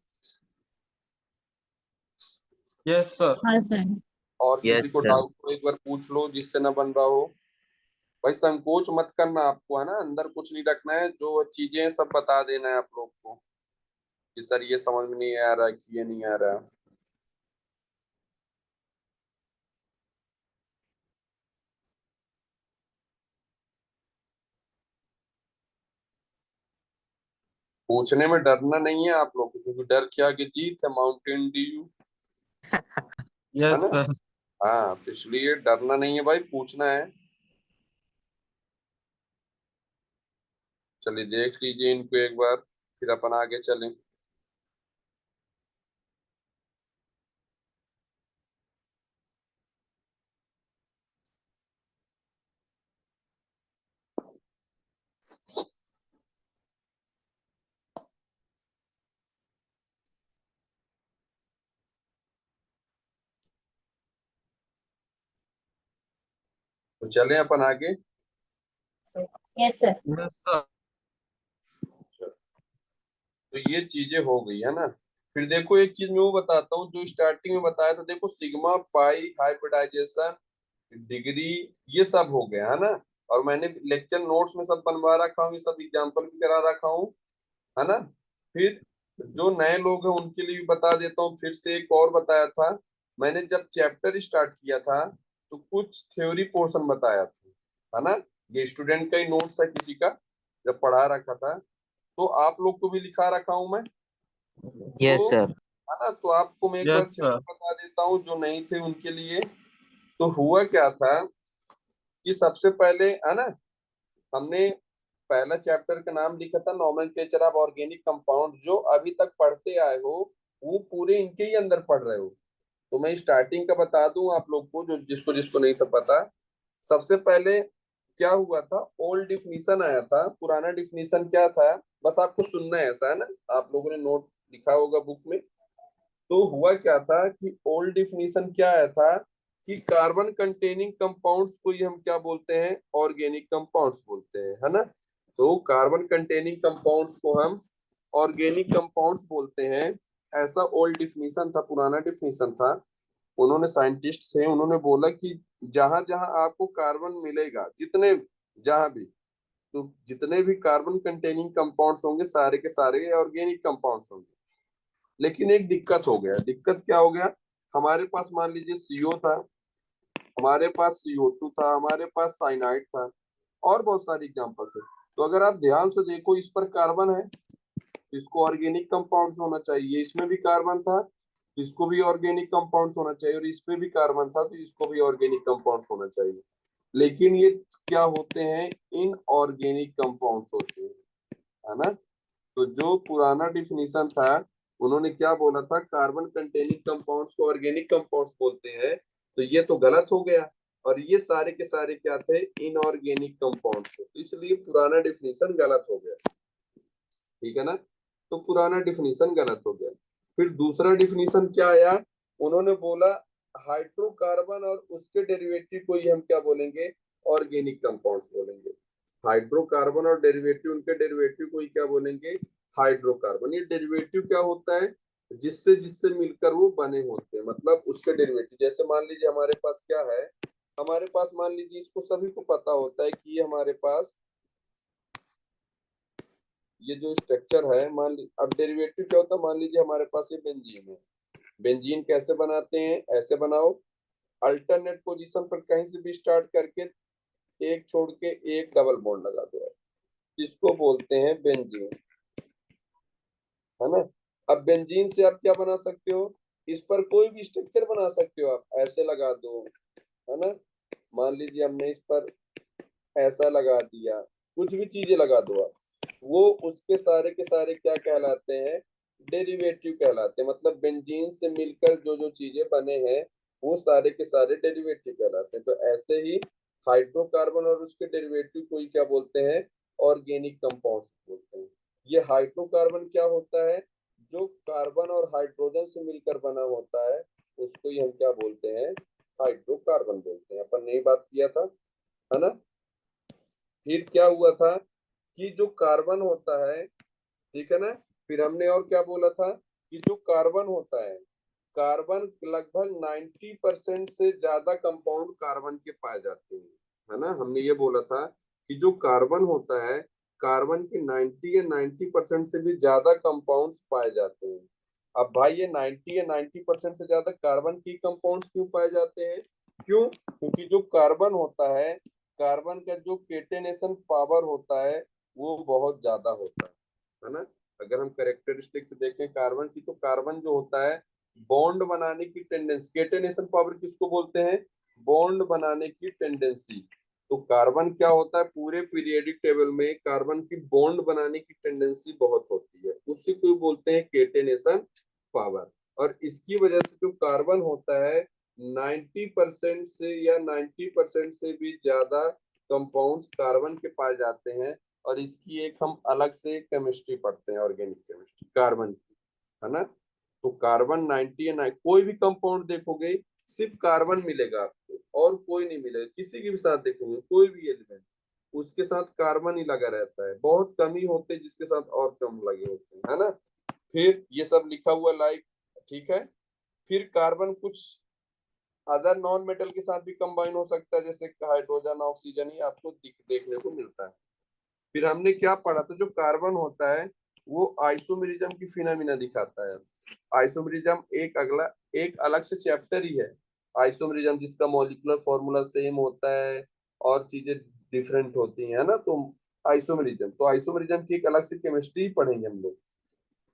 Yes, sir. हाँ सर. और यस किसी को सर। डाउट हो एक बार पूछ लो, जिससे ना बन रहा हो। भाई संकोच मत करना आपको, है ना, अंदर कुछ नहीं रखना है, जो चीजें हैं सब बता देना है आप लोग को, कि सर ये समझ में नहीं आ रहा कि ये नहीं आ रहा। पूछने में डरना नहीं है आप लोग को, क्योंकि डर के आगे जीत है, माउंटेन ड्यू, है Yes, ना। sir. हाँ तो इसलिए डरना नहीं है भाई, पूछना है। चलिए देख लीजिए इनको एक बार, फिर अपन आगे चलें। तो चलें अपन आगे। Yes sir. Yes, sir. तो ये चीजें हो गई, है ना। फिर देखो एक चीज मैं वो बताता हूँ जो स्टार्टिंग में बताया था, देखो सिग्मा पाई हाइब्रिडाइजेशन डिग्री, ये सब हो गया है ना। और मैंने लेक्चर नोट्स में सब बनवा रखा हूँ, ये सब एग्जाम्पल भी करा रखा हूँ, है ना। फिर जो नए लोग हैं उनके लिए भी बता देता हूँ, फिर से एक और बताया था मैंने, जब चैप्टर स्टार्ट किया था तो कुछ थ्योरी पोर्शन बताया था, है ना। ये स्टूडेंट का ही नोट्स है किसी का, जब पढ़ा रखा था, तो आप लोग को भी लिखा रखा हूं मैं, Yes, तो sir. है ना। तो आपको मैं एक बार Yes, थ्योरी sir. बता देता हूँ जो नहीं थे उनके लिए। तो हुआ क्या था कि सबसे पहले, है ना, हमने पहला चैप्टर का नाम लिखा था नॉमेनक्लेचर ऑफ ऑर्गेनिक कंपाउंड। जो अभी तक पढ़ते आए हो वो पूरे इनके ही अंदर पढ़ रहे हो। तो मैं स्टार्टिंग का बता दूं आप लोग को, जो जिसको जिसको नहीं था पता। सबसे पहले क्या हुआ था, ओल्ड डिफिनीशन आया था। पुराना डिफिनीशन क्या था, बस आपको सुनना है, ऐसा है ना, आप लोगों ने नोट लिखा होगा बुक में। तो हुआ क्या था कि ओल्ड डिफिनीशन क्या आया था कि कार्बन कंटेनिंग कंपाउंड्स को ही हम क्या बोलते हैं, ऑर्गेनिक कंपाउंड्स बोलते हैं, है ना। तो कार्बन कंटेनिंग कंपाउंड्स को हम ऑर्गेनिक कंपाउंड्स बोलते हैं। ऐसा ओल्ड डिफिनीशन था, पुराना डिफिनीशन था। उन्होंने, साइंटिस्ट थे, उन्होंने बोला कि जहां जहां आपको कार्बन मिलेगा, जितने, जहां भी, तो जितने भी कार्बन कंटेनिंग कंपाउंड्स होंगे सारे के सारे ऑर्गेनिक कंपाउंड्स होंगे। लेकिन एक दिक्कत हो गया। दिक्कत क्या हो गया, हमारे पास मान लीजिए CO था, हमारे पास CO2 था, हमारे पास साइनाइड था, और बहुत सारे एग्जाम्पल थे। तो अगर आप ध्यान से देखो, इस पर कार्बन है, इसको ऑर्गेनिक कंपाउंड्स होना चाहिए। इसमें भी कार्बन था, तो इसको भी ऑर्गेनिक कंपाउंड्स होना चाहिए। और इसमें भी कार्बन था, तो इसको भी ऑर्गेनिक कंपाउंड्स होना चाहिए। लेकिन ये क्या होते हैं, इनऑर्गेनिक कंपाउंड्स होते हैं, है ना। तो जो पुराना डिफिनीशन था, उन्होंने क्या बोला था, कार्बन कंटेनिंग कंपाउंड्स को ऑर्गेनिक कंपाउंड्स बोलते हैं। तो ये तो गलत हो गया, और ये सारे के सारे क्या थे, इनऑर्गेनिक कंपाउंड्स थे। तो इसलिए पुराना डिफिनीशन गलत हो गया, ठीक है ना। तो पुराना डिफिनीशन गलत हो गया। फिर दूसरा डिफिनीशन क्या आया, उन्होंने बोला हाइड्रोकार्बन और उसके डेरिवेटिव को ही हम क्या बोलेंगे, ऑर्गेनिक कंपाउंड्स बोलेंगे। हाइड्रोकार्बन और डेरिवेटिव, उनके डेरिवेटिव को ही क्या बोलेंगे, हाइड्रोकार्बन। ये डेरिवेटिव क्या होता है, जिससे जिससे मिलकर वो बने होते हैं, मतलब उसके डेरिवेटिव। जैसे मान लीजिए हमारे पास क्या है, हमारे पास मान लीजिए, इसको सभी को पता होता है कि ये हमारे पास ये जो स्ट्रक्चर है, मान लीजिए, अब डेरिवेटिव क्या होता है, मान लीजिए हमारे पास ये बेंजीन है। बेंजीन कैसे बनाते हैं, ऐसे बनाओ, अल्टरनेट पोजीशन पर कहीं से भी स्टार्ट करके एक छोड़ के एक डबल बॉन्ड लगा दो, इसको बोलते हैं बेंजीन, है ना। अब बेंजीन से आप क्या बना सकते हो, इस पर कोई भी स्ट्रक्चर बना सकते हो, आप ऐसे लगा दो, है ना। मान लीजिए हमने इस पर ऐसा लगा दिया, कुछ भी चीजें लगा दो आप, वो उसके सारे के सारे क्या कहलाते हैं, डेरिवेटिव कहलाते हैं। मतलब बेंजीन से मिलकर जो जो चीजें बने हैं वो सारे के सारे डेरिवेटिव कहलाते हैं। तो ऐसे ही हाइड्रोकार्बन और उसके डेरिवेटिव को ही क्या बोलते हैं, ऑर्गेनिक कंपाउंड्स बोलते हैं। ये हाइड्रोकार्बन क्या होता है, जो कार्बन और हाइड्रोजन से मिलकर बना होता है, उसको ही हम क्या बोलते हैं, हाइड्रोकार्बन बोलते हैं। अपन ने ये बात किया था, है ना। फिर क्या हुआ था कि जो कार्बन होता है, ठीक है ना, फिर हमने और क्या बोला था कि जो कार्बन होता है, कार्बन लगभग 90% से ज्यादा कंपाउंड कार्बन के पाए जाते हैं, है ना। हमने ये बोला था कि जो कार्बन होता है, कार्बन के 90 या 90% से भी ज्यादा कंपाउंड्स पाए जाते हैं। अब भाई ये 90 या 90% से ज्यादा कार्बन की कंपाउंड्स क्यों पाए जाते हैं, क्यों, क्योंकि जो कार्बन होता है, कार्बन का जो केटेनेशन पावर होता है वो बहुत ज्यादा होता है ना। अगर हम कैरेक्टरिस्टिक्स देखें कार्बन की, तो कार्बन जो होता है, बॉन्ड बनाने की टेंडेंसी, केटेनेशन पावर किसको बोलते हैं, बॉन्ड बनाने की टेंडेंसी। तो कार्बन क्या होता है, पूरे पीरियोडिक टेबल में कार्बन की बॉन्ड बनाने की टेंडेंसी बहुत होती है, उसी को बोलते हैं केटेनेशन पावर। और इसकी वजह से जो कार्बन होता है, 90% से या 90% से भी ज्यादा कंपाउंड्स कार्बन के पाए जाते हैं। और इसकी एक हम अलग से केमिस्ट्री पढ़ते हैं, ऑर्गेनिक केमिस्ट्री, कार्बन की, है ना। तो कार्बन 90 या कोई भी कंपाउंड देखोगे, सिर्फ कार्बन मिलेगा आपको, और कोई नहीं मिलेगा। किसी के भी साथ देखोगे, कोई भी एलिमेंट, उसके साथ कार्बन ही लगा रहता है। बहुत कम ही होते हैं जिसके साथ और कम लगे होते हैं, है ना। फिर ये सब लिखा हुआ लाइक, ठीक है। फिर कार्बन कुछ अदर नॉन मेटल के साथ भी कंबाइन हो सकता है, जैसे हाइड्रोजन ऑक्सीजन ही आपको देखने को मिलता है। फिर हमने क्या पढ़ा था, जो कार्बन होता है वो आइसोमेरिज्म की फिनोमिना दिखाता है। आइसोमेरिज्म एक अलग से चैप्टर ही है। आइसोमेरिज्म जिसका मॉलिक्यूलर फॉर्मूला सेम होता है और चीजें डिफरेंट होती हैं, है ना। तो आइसोमेरिज्म की एक अलग से केमिस्ट्री पढ़ेंगे हम लोग,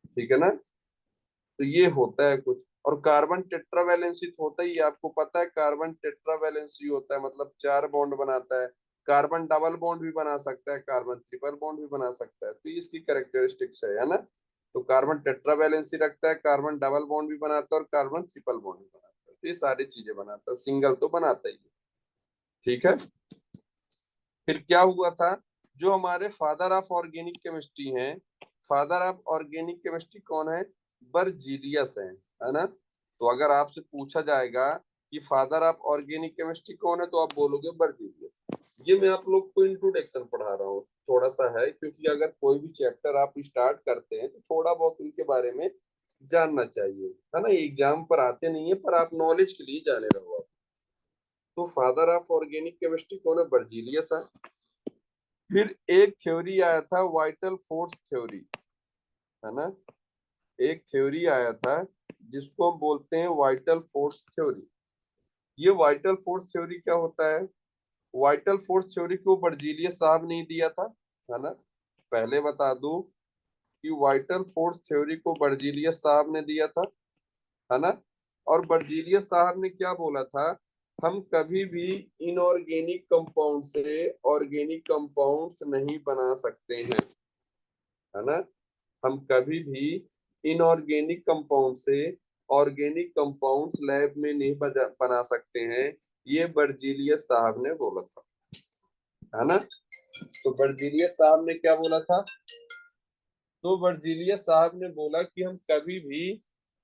ठीक है ना। तो ये होता है कुछ। और कार्बन टेट्रावैलेंसी होता ही है, आपको पता है कार्बन टेट्रावैलेंसी होता है, मतलब 4 बॉन्ड बनाता है। कार्बन डबल बॉन्ड भी बना सकता है, कार्बन ट्रिपल बॉन्ड भी बना सकता है, तो ये इसकी कैरेक्टरिस्टिक्स है ना। तो कार्बन टेट्रावैलेंसी रखता है, कार्बन डबल बॉन्ड भी बनाता है और कार्बन ट्रिपल बॉन्ड भी बनाता है, तो ये सारी चीजें बनाता है, सिंगल तो बनाता ही है, ठीक है। फिर क्या हुआ था, जो हमारे फादर ऑफ ऑर्गेनिक केमिस्ट्री हैं, फादर ऑफ ऑर्गेनिक केमिस्ट्री कौन है, बर्जीलियस है ना। तो अगर आपसे पूछा जाएगा कि फादर ऑफ ऑर्गेनिक केमिस्ट्री कौन है, तो आप बोलोगे बर्जीलियस। ये मैं आप लोग को इंट्रोडक्शन पढ़ा रहा हूँ, थोड़ा सा है, क्योंकि अगर कोई भी चैप्टर आप स्टार्ट करते हैं तो थोड़ा बहुत उनके बारे में जानना चाहिए, है ना। एग्जाम पर आते नहीं है, पर आप नॉलेज के लिए जाने रहो आप। तो फादर ऑफ ऑर्गेनिक केमिस्ट्री कौन है, बर्जीलियस है। फिर एक थ्योरी आया था वाइटल फोर्स थ्योरी, है ना। एक थ्योरी आया था जिसको हम बोलते हैं वाइटल फोर्स थ्योरी। ये वाइटल फोर्स थ्योरी क्या होता है, वाइटल फोर्स थ्योरी को बर्जीलियस साहब ने दिया था, है ना। पहले बता दूं कि वाइटल फोर्स थ्योरी को बर्जीलियस साहब ने दिया था, है ना। और बर्जीलियस साहब ने क्या बोला था, हम कभी भी इनऑर्गेनिक कंपाउंड से ऑर्गेनिक कंपाउंड्स नहीं बना सकते हैं, है ना। हम कभी भी इनऑर्गेनिक कंपाउंड से ऑर्गेनिक कंपाउंड्स लैब में नहीं बना सकते हैं, ये बर्जीलियस साहब ने बोला था, है ना। तो बर्जीलियस साहब ने क्या बोला था, तो बर्जीलियस साहब ने बोला कि हम कभी भी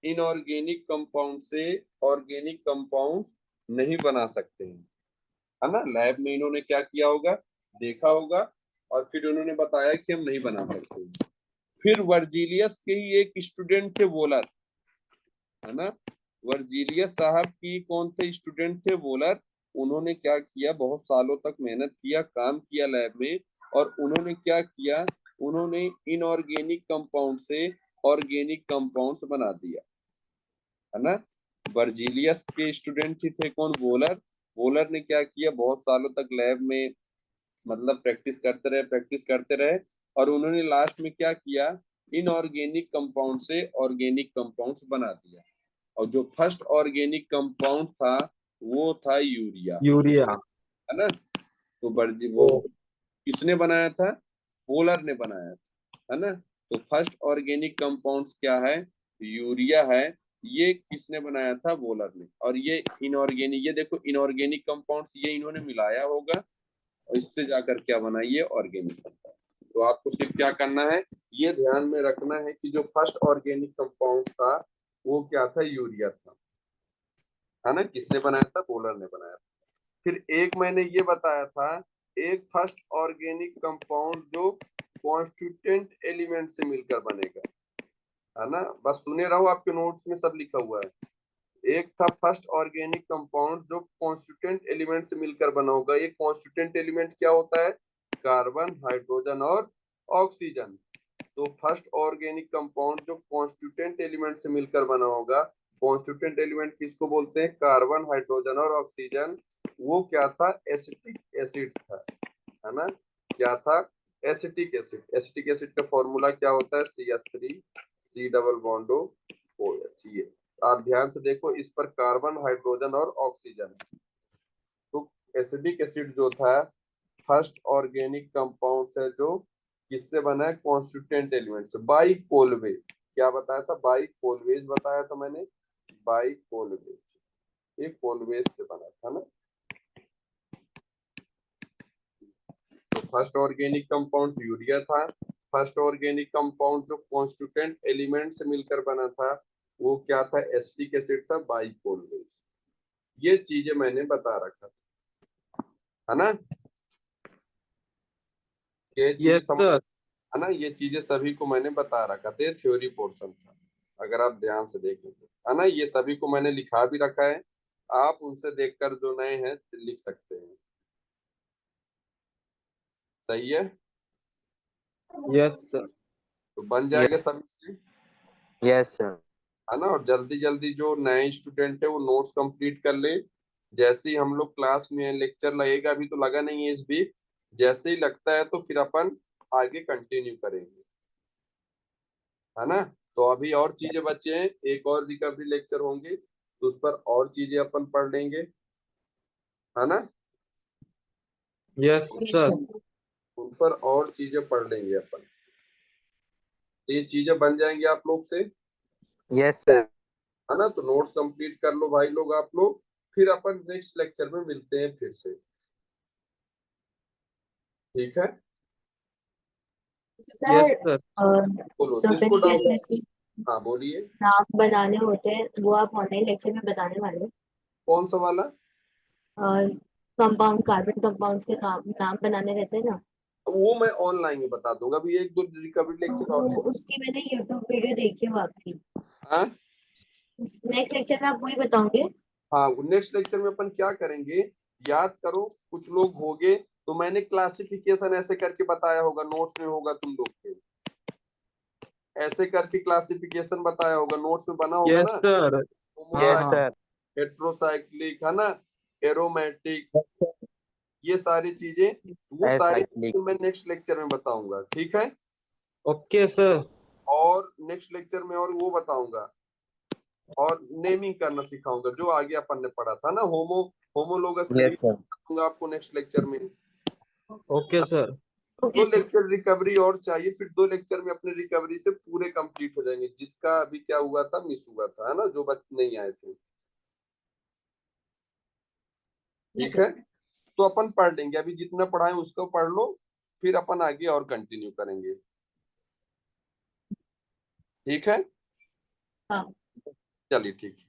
इनऑर्गेनिक कंपाउंड से ऑर्गेनिक कंपाउंड नहीं बना सकते हैं, है ना। लैब में इन्होंने क्या किया होगा, देखा होगा, और फिर उन्होंने बताया कि हम नहीं बना सकते हैं। फिर वर्जीलियस के ही एक स्टूडेंट थे वोलर, है ना। वर्जीलियस साहब की कौन थे स्टूडेंट थे, वोलर। उन्होंने क्या किया, बहुत सालों तक मेहनत किया, काम किया लैब में, और उन्होंने क्या किया, उन्होंने इनऑर्गेनिक कंपाउंड से ऑर्गेनिक कंपाउंड्स बना दिया, है ना। वर्जीलियस के स्टूडेंट ही थे कौन, वोलर। वोलर ने क्या किया, बहुत सालों तक लैब में मतलब प्रैक्टिस करते रहे, और उन्होंने लास्ट में क्या किया, इनऑर्गेनिक कंपाउंड से ऑर्गेनिक कंपाउंड्स बना दिया। और जो फर्स्ट ऑर्गेनिक कंपाउंड था वो था यूरिया, यूरिया। है ना। तो वो किसने बनाया था, पोलर ने बनाया था, है ना। तो फर्स्ट ऑर्गेनिक कंपाउंड्स क्या है, यूरिया है। ये किसने बनाया था, वोलर ने। और ये इनऑर्गेनिक, ये देखो इनऑर्गेनिक कंपाउंड्स ये इन्होंने मिलाया होगा, और इससे जाकर क्या बनाइए, ऑर्गेनिक बनता है। तो आपको सिर्फ क्या करना है, ये ध्यान में रखना है कि जो फर्स्ट ऑर्गेनिक कंपाउंड था वो क्या था, यूरिया था, है ना। किसने बनाया था, पोलर ने बनाया था। फिर एक मैंने ये बताया था, एक फर्स्ट ऑर्गेनिक कंपाउंड जो कॉन्स्टिट्यूएंट एलिमेंट से मिलकर बनेगा, है ना। बस सुने रहो, आपके नोट्स में सब लिखा हुआ है। एक था फर्स्ट ऑर्गेनिक कंपाउंड जो कॉन्स्टिट्यूएंट एलिमेंट से मिलकर बना होगा। ये कॉन्स्टिट्यूएंट एलिमेंट क्या होता है, कार्बन, हाइड्रोजन और ऑक्सीजन। तो फर्स्ट ऑर्गेनिक कंपाउंड जो कॉन्स्टिट्यूएंट एलिमेंट से मिलकर बना होगा, कॉन्स्टिट्यूएंट एलिमेंट किसको बोलते हैं, कार्बन, हाइड्रोजन और ऑक्सीजन। वो क्या था, एसिटिक एसिड था, है ना। क्या था, एसिटिक एसिड। एसिटिक एसिड का फॉर्मूला क्या होता है, CH3 C double bond OH। ये आप ध्यान से देखो, इस पर कार्बन, हाइड्रोजन और ऑक्सीजन। तो एसिडिक एसिड जो था फर्स्ट ऑर्गेनिक कंपाउंड है जो किससे बना है, कॉन्स्टिट्यूएंट एलिमेंट से। बाई कोलवे, क्या बताया था, बाई कोलवेज बताया था मैंने, बाई कोलवेज, ये कोलवेज से बना था ना। तो फर्स्ट ऑर्गेनिक कंपाउंड यूरिया था। फर्स्ट ऑर्गेनिक कंपाउंड जो कॉन्स्टिट्यूएंट एलिमेंट से मिलकर बना था वो क्या था, एसिटिक एसिड था, बाई कोलवेज। ये चीजें मैंने बता रखा था, है ना। ये चीजें यस समझ, सर। है ना। ये चीजें सभी को मैंने बता रखा था, थ्योरी पोर्शन था, अगर आप ध्यान से देखेंगे, है ना। ये सभी को मैंने लिखा भी रखा है, आप उनसे देखकर जो नए हैं लिख सकते हैं। सही है, Yes, sir. तो बन जाएगा सभी से, Yes, sir. है ना। और जल्दी जल्दी जो नए स्टूडेंट है वो नोट्स कंप्लीट कर ले। जैसे ही हम लोग क्लास में लेक्चर लगेगा, अभी तो लगा नहीं है इस बीच, जैसे ही लगता है तो फिर अपन आगे कंटिन्यू करेंगे, है ना। तो अभी और चीजें बचे हैं, एक और रिकवरी लेक्चर होंगे तो उस पर और चीजें अपन पढ़ लेंगे, है ना। Yes, Yes, sir. sir. उन पर और चीजें पढ़ लेंगे अपन, तो ये चीजें बन जाएंगी आप लोग से, Yes, sir. है ना। तो नोट्स कंप्लीट कर लो भाई लोग, आप लोग, फिर अपन नेक्स्ट लेक्चर में मिलते हैं फिर से, ठीक है। Yes, sir sir. बोलो तो जिसको डाउट। जैसे कि हाँ बोलिए। नाम बनाने होते हैं वो आप ऑनलाइन लेक्चर में बताने वाले हैं। कौन सा वाला? और कंपाउंड कार्बन कंपाउंड्स के नाम बनाने रहते हैं ना, वो मैं ऑनलाइन ही बता दूंगा, अभी एक दो रिकवरी लेक्चर और वो है। उसकी मैंने यूट्यूब वीडियो देखी है आपकी। हाँ नेक्स्ट लेक्चर में आप वही बताओगे? हाँ, नेक्स्ट लेक्चर में अपन क्या करेंगे, याद करो, कुछ लोग होंगे तो मैंने क्लासिफिकेशन ऐसे करके बताया होगा, नोट्स में होगा तुम लोग के, ऐसे करके क्लासिफिकेशन बताया होगा, नोट्स में बना होगा Yes, ना। sir. Yes, homocyclic, sir. Heterocyclic, है ना, एरोमेटिक, ये सारी चीजें, वो सारी Acyclic. चीजें मैं नेक्स्ट लेक्चर में बताऊंगा, ठीक है। Okay, sir. और नेक्स्ट लेक्चर में और वो बताऊंगा, और नेमिंग करना सिखाऊंगा जो आगे अपन ने पढ़ा था ना, होमोलोगस Yes, सीरीज sir. बताऊंगा आपको नेक्स्ट लेक्चर में। Okay, sir. ओके दो सर। लेक्चर रिकवरी और चाहिए, फिर दो लेक्चर में अपने रिकवरी से पूरे कंप्लीट हो जाएंगे, जिसका अभी क्या हुआ था, मिस हुआ था, है ना, जो बच्चे नहीं आए थे, ठीक है। तो अपन पढ़ लेंगे, अभी जितना पढ़ाए उसको पढ़ लो, फिर अपन आगे और कंटिन्यू करेंगे, ठीक है। हाँ। चलिए ठीक है।